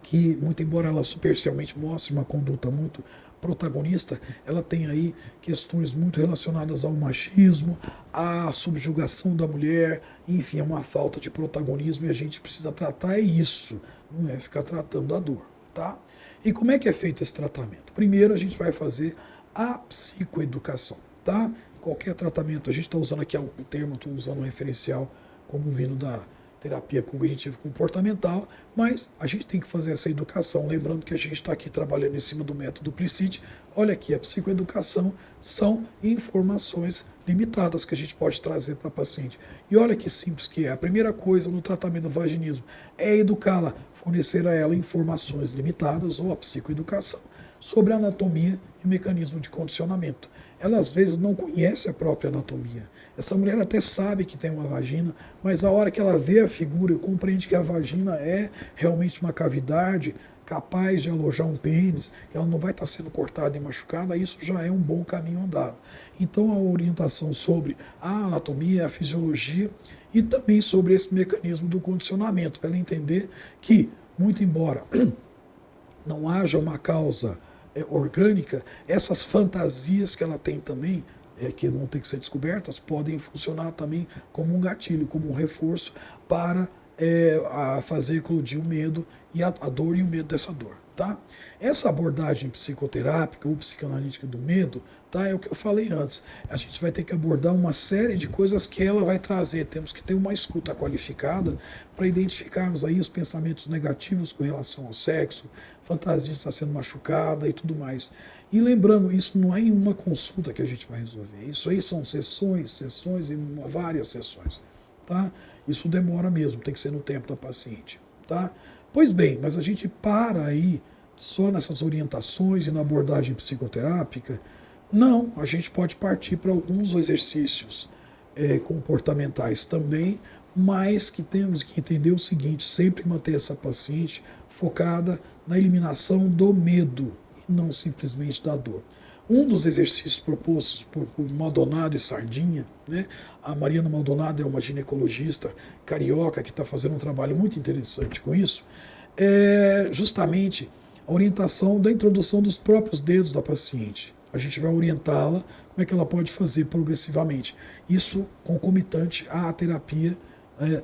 que, muito embora ela superficialmente mostre uma conduta muito protagonista, ela tem aí questões muito relacionadas ao machismo, à subjugação da mulher, enfim, é uma falta de protagonismo e a gente precisa tratar isso, não é ficar tratando a dor, tá? E como é que é feito esse tratamento? Primeiro a gente vai fazer a psicoeducação, tá? Qualquer tratamento, a gente está usando aqui o termo, estou usando um referencial como vindo da terapia cognitivo-comportamental, mas a gente tem que fazer essa educação, lembrando que a gente está aqui trabalhando em cima do método Plicite. Olha aqui, a psicoeducação são informações limitadas que a gente pode trazer para a paciente. E olha que simples que é. A primeira coisa no tratamento do vaginismo é educá-la, fornecer a ela informações limitadas, ou a psicoeducação, sobre a anatomia e mecanismo de condicionamento. Ela às vezes não conhece a própria anatomia. Essa mulher até sabe que tem uma vagina, mas a hora que ela vê a figura e compreende que a vagina é realmente uma cavidade capaz de alojar um pênis, que ela não vai estar sendo cortada e machucada, isso já é um bom caminho andado. Então a orientação sobre a anatomia, a fisiologia e também sobre esse mecanismo do condicionamento, para ela entender que, muito embora não haja uma causa orgânica, essas fantasias que ela tem também, que vão ter que ser descobertas, podem funcionar também como um gatilho, como um reforço para fazer eclodir o medo e a dor e o medo dessa dor. Tá? Essa abordagem psicoterápica ou psicanalítica do medo, tá, é o que eu falei antes. A gente vai ter que abordar uma série de coisas que ela vai trazer. Temos que ter uma escuta qualificada para identificarmos aí os pensamentos negativos com relação ao sexo, fantasia de estar sendo machucada e tudo mais. E lembrando, isso não é em uma consulta que a gente vai resolver. Isso aí são sessões e várias sessões. Tá? Isso demora mesmo, tem que ser no tempo da paciente. Tá? Pois bem, mas a gente para aí só nessas orientações e na abordagem psicoterápica? Não, a gente pode partir para alguns exercícios comportamentais também, mas que temos que entender o seguinte, sempre manter essa paciente focada na eliminação do medo e não simplesmente da dor. Um dos exercícios propostos por Maldonado e Sardinha, né? A Mariana Maldonado é uma ginecologista carioca que está fazendo um trabalho muito interessante com isso, é justamente a orientação da introdução dos próprios dedos da paciente. A gente vai orientá-la como é que ela pode fazer progressivamente. Isso concomitante à terapia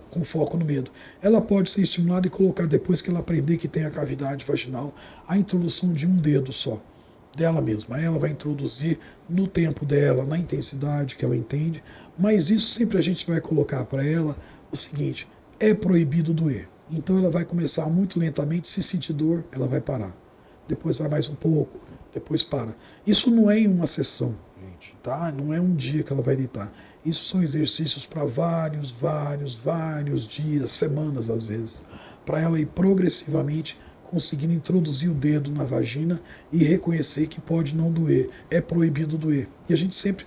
com foco no medo. Ela pode ser estimulada e colocar, depois que ela aprender que tem a cavidade vaginal, a introdução de um dedo só dela mesma. Ela vai introduzir no tempo dela, na intensidade que ela entende, mas isso sempre a gente vai colocar para ela o seguinte, é proibido doer. Então ela vai começar muito lentamente, se sentir dor, ela vai parar. Depois vai mais um pouco, depois para. Isso não é em uma sessão, gente, tá? Não é um dia que ela vai deitar. Isso são exercícios para vários dias, semanas às vezes, para ela ir progressivamente conseguindo introduzir o dedo na vagina e reconhecer que pode não doer, é proibido doer. E a gente sempre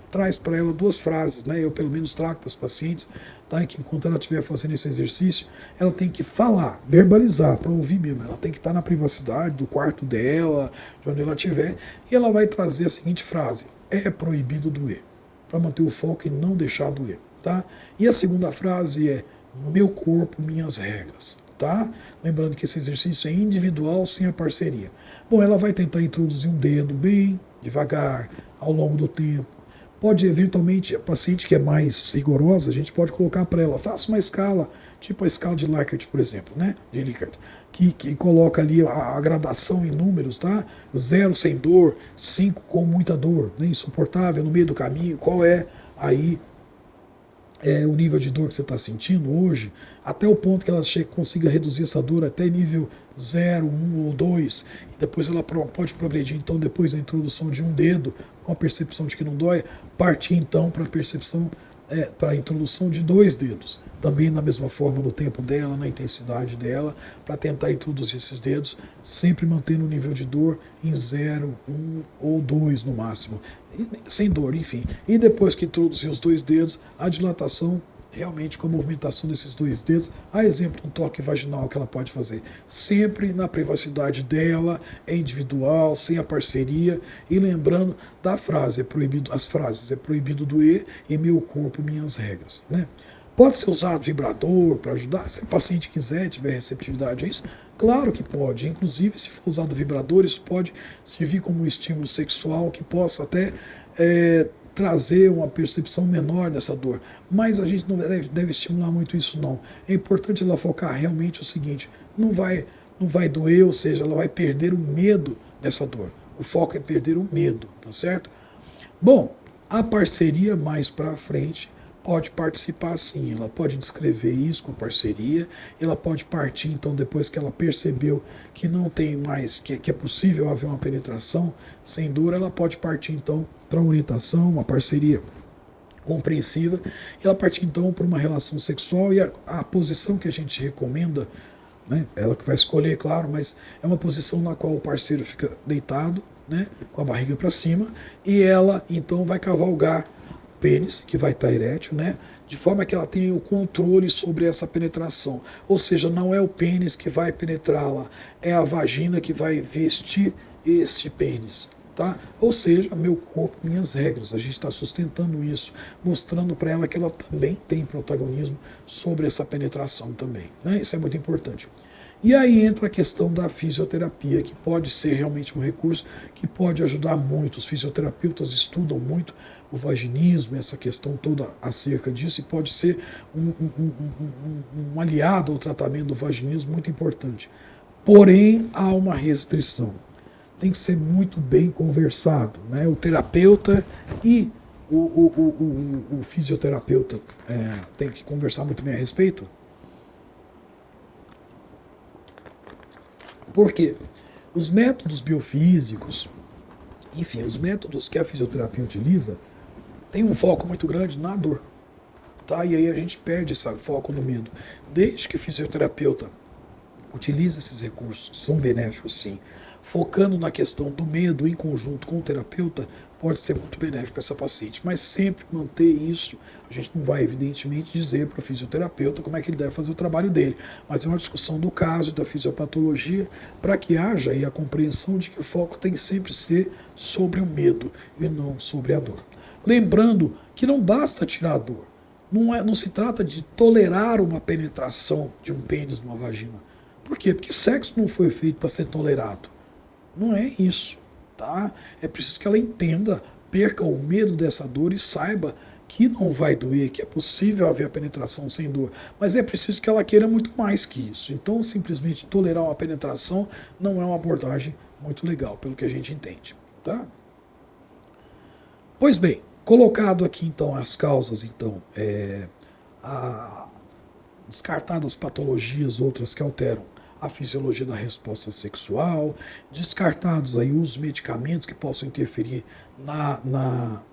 traz para ela duas frases, né? Eu pelo menos trago para os pacientes, tá? Que enquanto ela estiver fazendo esse exercício, ela tem que falar, verbalizar, para ouvir mesmo. Ela tem que estar na privacidade do quarto dela, de onde ela estiver, e ela vai trazer a seguinte frase: é proibido doer, para manter o foco e não deixar doer, tá? E a segunda frase é: meu corpo, minhas regras. Tá? Lembrando que esse exercício é individual, sem a parceria. Bom, ela vai tentar introduzir um dedo bem devagar, ao longo do tempo. Pode, eventualmente, a paciente que é mais rigorosa, a gente pode colocar para ela, faça uma escala, tipo a escala de Likert, por exemplo, né? De Likert, que coloca ali a gradação em números, tá? 0 sem dor, 5 com muita dor, né? Insuportável, no meio do caminho, qual é aí o nível de dor que você está sentindo hoje, até o ponto que ela consiga reduzir essa dor até nível 0, 1 ou 2, e depois ela pode progredir, então, depois da introdução de um dedo, com a percepção de que não dói, partir então para a percepção, para a introdução de 2 dedos, também da mesma forma no tempo dela, na intensidade dela, para tentar introduzir esses dedos, sempre mantendo o nível de dor em 0, 1 ou 2 no máximo, sem dor, enfim. E depois que introduzir os 2 dedos, a dilatação realmente com a movimentação desses 2 dedos, a exemplo de um toque vaginal que ela pode fazer, sempre na privacidade dela, é individual, sem a parceria, e lembrando da frase, as frases, é proibido doer e meu corpo, minhas regras, né? Pode ser usado vibrador para ajudar, se o paciente quiser, tiver receptividade a isso, claro que pode. Inclusive, se for usado vibrador, isso pode servir como um estímulo sexual que possa até trazer uma percepção menor dessa dor. Mas a gente não deve estimular muito isso, não. É importante ela focar realmente o seguinte, não vai doer, ou seja, ela vai perder o medo dessa dor. O foco é perder o medo, tá certo? Bom, a parceria mais para frente pode participar sim, ela pode descrever isso com parceria, ela pode partir então depois que ela percebeu que não tem mais, que é possível haver uma penetração sem dor, ela pode partir então para uma orientação, uma parceria compreensiva, e ela partir então para uma relação sexual, e a posição que a gente recomenda, né, ela que vai escolher, claro, mas é uma posição na qual o parceiro fica deitado, né, com a barriga para cima, e ela então vai cavalgar pênis, que vai estar erétil, né? De forma que ela tenha o controle sobre essa penetração. Ou seja, não é o pênis que vai penetrá-la, é a vagina que vai vestir esse pênis. Tá? Ou seja, meu corpo, minhas regras. A gente está sustentando isso, mostrando para ela que ela também tem protagonismo sobre essa penetração também. Né? Isso é muito importante. E aí entra a questão da fisioterapia, que pode ser realmente um recurso que pode ajudar muito. Os fisioterapeutas estudam muito o vaginismo, essa questão toda acerca disso, e pode ser um aliado ao tratamento do vaginismo muito importante. Porém, há uma restrição. Tem que ser muito bem conversado, né? O terapeuta e o fisioterapeuta tem que conversar muito bem a respeito. Por quê? Os métodos biofísicos, enfim, os métodos que a fisioterapia utiliza, tem um foco muito grande na dor. Tá? E aí a gente perde esse foco no medo. Desde que o fisioterapeuta utiliza esses recursos, que são benéficos sim, focando na questão do medo em conjunto com o terapeuta, pode ser muito benéfico para essa paciente. Mas sempre manter isso, a gente não vai evidentemente dizer para o fisioterapeuta como é que ele deve fazer o trabalho dele, mas é uma discussão do caso, da fisiopatologia, para que haja aí a compreensão de que o foco tem que sempre ser sobre o medo e não sobre a dor. Lembrando que não basta tirar a dor. Não se trata de tolerar uma penetração de um pênis numa vagina. Por quê? Porque sexo não foi feito para ser tolerado. Não é isso, tá? É preciso que ela entenda, perca o medo dessa dor e saiba que não vai doer, que é possível haver a penetração sem dor. Mas é preciso que ela queira muito mais que isso. Então, simplesmente tolerar uma penetração não é uma abordagem muito legal, pelo que a gente entende, tá? Pois bem, colocado aqui então as causas, então, descartadas patologias outras que alteram a fisiologia da resposta sexual, descartados aí os medicamentos que possam interferir na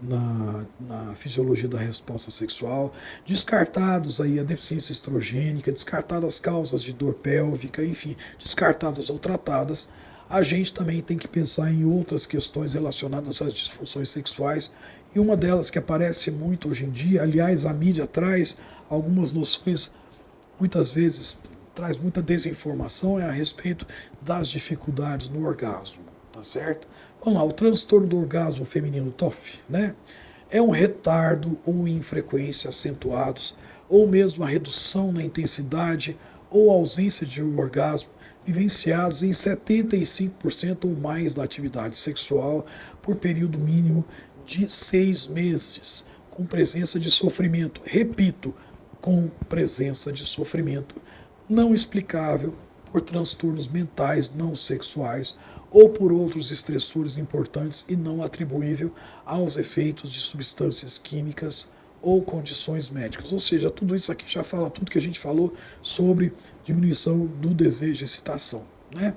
fisiologia da resposta sexual, descartados aí a deficiência estrogênica, descartadas as causas de dor pélvica, enfim, descartadas ou tratadas, a gente também tem que pensar em outras questões relacionadas às disfunções sexuais, e uma delas que aparece muito hoje em dia, aliás, a mídia traz algumas noções, muitas vezes traz muita desinformação a respeito das dificuldades no orgasmo, tá certo? Vamos lá, o transtorno do orgasmo feminino TOF, né? É um retardo ou infrequência acentuados, ou mesmo a redução na intensidade ou ausência de orgasmo, vivenciados em 75% ou mais da atividade sexual por período mínimo de 6 meses, com presença de sofrimento. Repito, com presença de sofrimento não explicável por transtornos mentais não sexuais ou por outros estressores importantes e não atribuível aos efeitos de substâncias químicas ou condições médicas. Ou seja, tudo isso aqui já fala tudo que a gente falou sobre diminuição do desejo e excitação, né?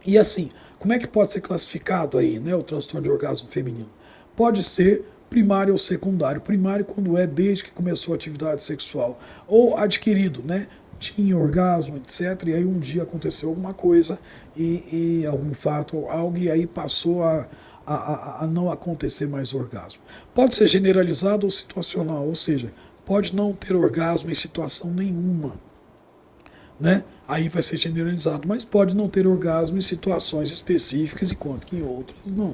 E assim, como é que pode ser classificado aí, né, o transtorno de orgasmo feminino? Pode ser primário ou secundário. Primário quando é desde que começou a atividade sexual, ou adquirido, né? Tinha orgasmo, etc. E aí um dia aconteceu alguma coisa e algum fato, algo, e aí passou a não acontecer mais orgasmo. Pode ser generalizado ou situacional, ou seja, pode não ter orgasmo em situação nenhuma, né? Aí vai ser generalizado, mas pode não ter orgasmo em situações específicas, enquanto que em outras não,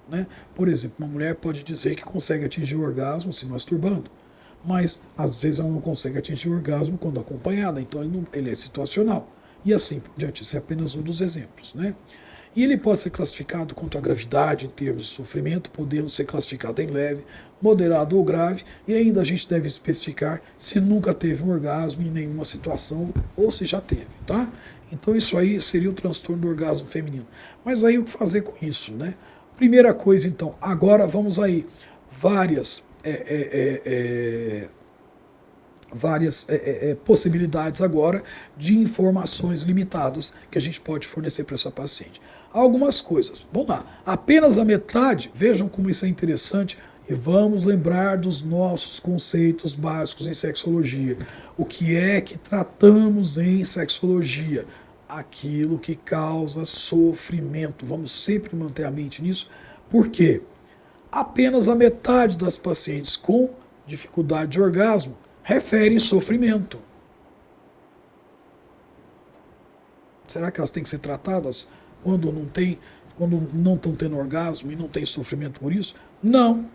né? Por exemplo, uma mulher pode dizer que consegue atingir o orgasmo se masturbando, mas às vezes ela não consegue atingir o orgasmo quando acompanhada, então ele é situacional. E assim por diante, esse é apenas um dos exemplos, né? E ele pode ser classificado quanto à gravidade em termos de sofrimento, podendo ser classificado em leve, moderado ou grave, e ainda a gente deve especificar se nunca teve um orgasmo em nenhuma situação ou se já teve, tá? Então isso aí seria o transtorno do orgasmo feminino. Mas aí o que fazer com isso, né? Primeira coisa então, agora vamos aí, várias possibilidades agora de informações limitadas que a gente pode fornecer para essa paciente. Algumas coisas, vamos lá, apenas a metade, vejam como isso é interessante, e vamos lembrar dos nossos conceitos básicos em sexologia. O que é que tratamos em sexologia? Aquilo que causa sofrimento. Vamos sempre manter a mente nisso, porque apenas a metade das pacientes com dificuldade de orgasmo referem sofrimento. Será que elas têm que ser tratadas quando não estão tendo orgasmo e não tem sofrimento por isso? Não.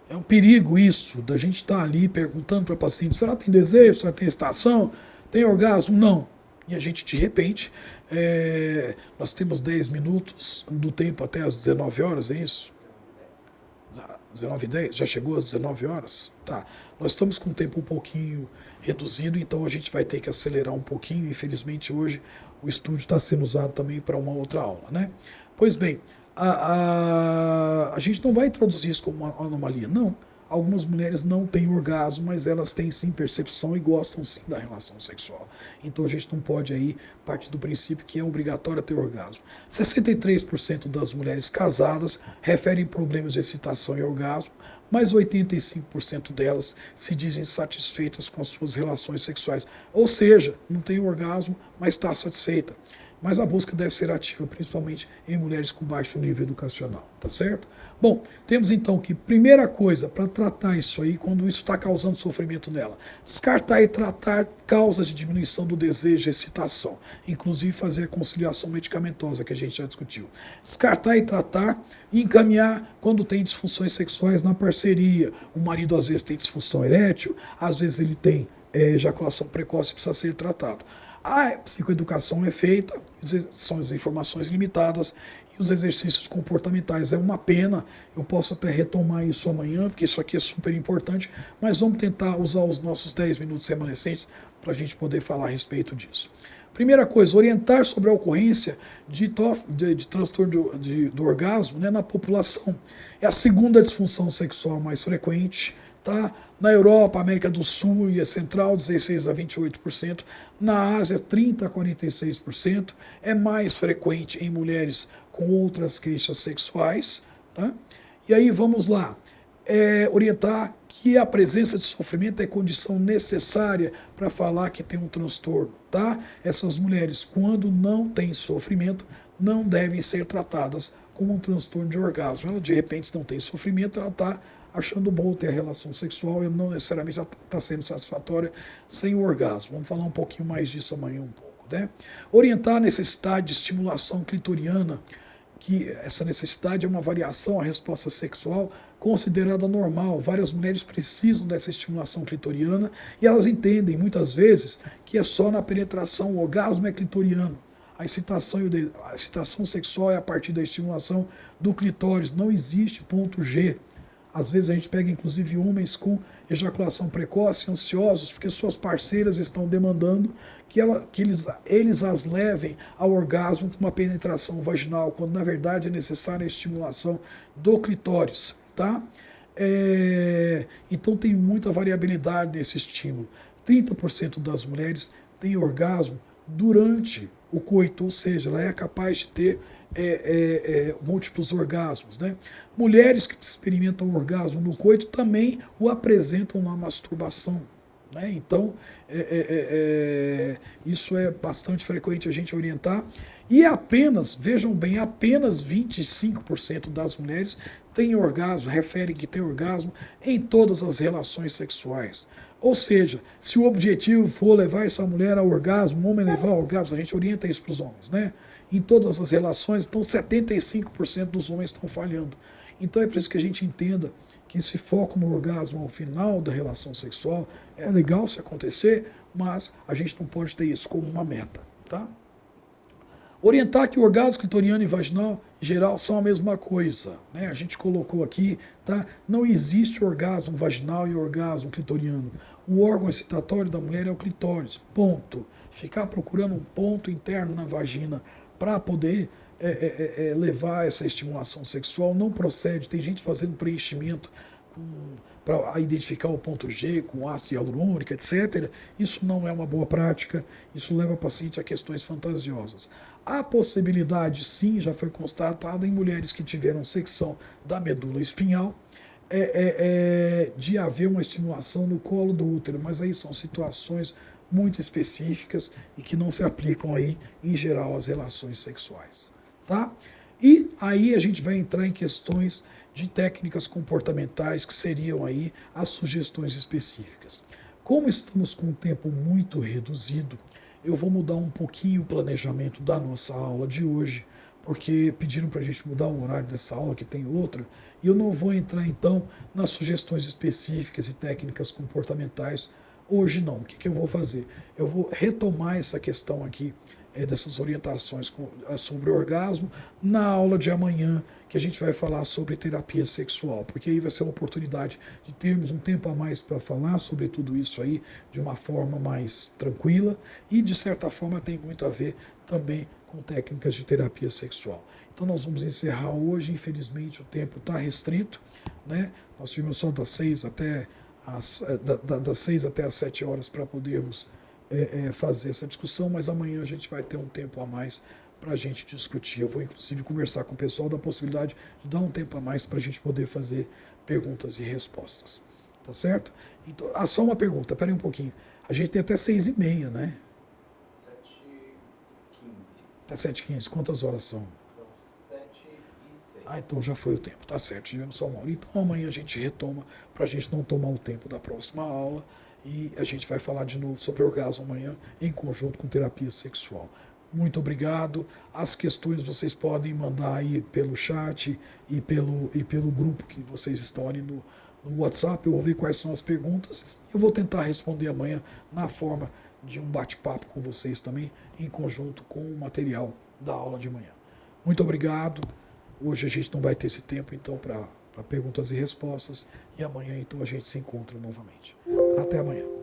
É um perigo isso, da gente estar ali perguntando para a paciente, será que tem desejo, será que tem excitação, tem orgasmo? Não. E a gente, de repente, nós temos 10 minutos do tempo até as 19 horas, é isso? 19h10? Já chegou às 19 horas? Tá. Nós estamos com o tempo um pouquinho reduzido, então a gente vai ter que acelerar um pouquinho. Infelizmente, hoje o estúdio está sendo usado também para uma outra aula, né? Pois bem, a gente não vai introduzir isso como uma anomalia, não. Algumas mulheres não têm orgasmo, mas elas têm sim percepção e gostam sim da relação sexual. Então a gente não pode aí partir do princípio que é obrigatório ter orgasmo. 63% das mulheres casadas referem problemas de excitação e orgasmo, mas 85% delas se dizem satisfeitas com as suas relações sexuais. Ou seja, não tem orgasmo, mas está satisfeita. Mas a busca deve ser ativa, principalmente em mulheres com baixo nível educacional, tá certo? Bom, temos então que, primeira coisa, para tratar isso aí, quando isso está causando sofrimento nela, descartar e tratar causas de diminuição do desejo e excitação, inclusive fazer a conciliação medicamentosa, que a gente já discutiu. Descartar e tratar e encaminhar quando tem disfunções sexuais na parceria. O marido às vezes tem disfunção erétil, às vezes ele tem ejaculação precoce e precisa ser tratado. A psicoeducação é feita, são as informações limitadas e os exercícios comportamentais. É uma pena, eu posso até retomar isso amanhã, porque isso aqui é super importante, mas vamos tentar usar os nossos 10 minutos remanescentes para a gente poder falar a respeito disso. Primeira coisa, orientar sobre a ocorrência de transtorno do orgasmo, né, na população. É a segunda disfunção sexual mais frequente. Tá? Na Europa, América do Sul e a Central, 16% a 28%. Na Ásia, 30% a 46%. É mais frequente em mulheres com outras queixas sexuais. Tá? E aí vamos lá. Orientar que a presença de sofrimento é condição necessária para falar que tem um transtorno. Tá? Essas mulheres, quando não têm sofrimento, não devem ser tratadas como um transtorno de orgasmo. Ela, de repente, não tem sofrimento, ela está achando bom ter a relação sexual e não necessariamente está sendo satisfatória sem o orgasmo. Vamos falar um pouquinho mais disso amanhã um pouco, né? Orientar a necessidade de estimulação clitoriana, que essa necessidade é uma variação à resposta sexual considerada normal. Várias mulheres precisam dessa estimulação clitoriana e elas entendem muitas vezes que é só na penetração, o orgasmo é clitoriano. A excitação sexual é a partir da estimulação do clitóris, não existe ponto G. Às vezes a gente pega inclusive homens com ejaculação precoce, ansiosos, porque suas parceiras estão demandando que eles as levem ao orgasmo com uma penetração vaginal, quando na verdade é necessária a estimulação do clitóris. Tá? Então tem muita variabilidade nesse estímulo. 30% das mulheres têm orgasmo durante o coito, ou seja, ela é capaz de ter múltiplos orgasmos. Né? Mulheres que experimentam orgasmo no coito também o apresentam na masturbação. Né? Então, isso é bastante frequente a gente orientar. E apenas, vejam bem, apenas 25% das mulheres têm orgasmo, referem que têm orgasmo em todas as relações sexuais. Ou seja, se o objetivo for levar essa mulher ao orgasmo, o homem levar ao orgasmo, a gente orienta isso para os homens, né? Em todas as relações, então 75% dos homens estão falhando. Então é por isso que a gente entenda que esse foco no orgasmo ao final da relação sexual é legal se acontecer, mas a gente não pode ter isso como uma meta, tá? Orientar que o orgasmo clitoriano e vaginal, em geral, são a mesma coisa. Né? A gente colocou aqui, tá? Não existe orgasmo vaginal e orgasmo clitoriano. O órgão excitatório da mulher é o clitóris, ponto. Ficar procurando um ponto interno na vagina para poder levar essa estimulação sexual não procede. Tem gente fazendo preenchimento para identificar o ponto G com ácido hialurônico, etc. Isso não é uma boa prática, isso leva o paciente a questões fantasiosas. A possibilidade, sim, já foi constatada em mulheres que tiveram secção da medula espinhal, de haver uma estimulação no colo do útero, mas aí são situações muito específicas e que não se aplicam aí, em geral, às relações sexuais. Tá? E aí a gente vai entrar em questões de técnicas comportamentais, que seriam aí as sugestões específicas. Como estamos com um tempo muito reduzido, eu vou mudar um pouquinho o planejamento da nossa aula de hoje, porque pediram para a gente mudar o horário dessa aula, que tem outra, e eu não vou entrar então nas sugestões específicas e técnicas comportamentais hoje não. O que eu vou fazer? Eu vou retomar essa questão aqui dessas orientações sobre o orgasmo na aula de amanhã, que a gente vai falar sobre terapia sexual, porque aí vai ser uma oportunidade de termos um tempo a mais para falar sobre tudo isso aí de uma forma mais tranquila e, de certa forma, tem muito a ver também com técnicas de terapia sexual. Então nós vamos encerrar hoje, infelizmente o tempo está restrito, né? Nós tivemos só das 6 até das 6 até as 7 horas para podermos fazer essa discussão, mas amanhã a gente vai ter um tempo a mais para a gente discutir. Eu vou inclusive conversar com o pessoal da possibilidade de dar um tempo a mais para a gente poder fazer perguntas e respostas. Tá certo? Então, só uma pergunta, peraí um pouquinho. A gente tem até 6h30, né? 7h15. Até 7h15, quantas horas são? São 7h06. Então já foi o tempo, tá certo, tivemos só uma hora. Então amanhã a gente retoma, para a gente não tomar o tempo da próxima aula, e a gente vai falar de novo sobre orgasmo amanhã, em conjunto com terapia sexual. Muito obrigado. As questões vocês podem mandar aí pelo chat e pelo grupo que vocês estão ali no WhatsApp. Eu vou ver quais são as perguntas. Eu vou tentar responder amanhã na forma de um bate-papo com vocês também, em conjunto com o material da aula de amanhã. Muito obrigado. Hoje a gente não vai ter esse tempo, então, para perguntas e respostas. E amanhã, então, a gente se encontra novamente. Até amanhã.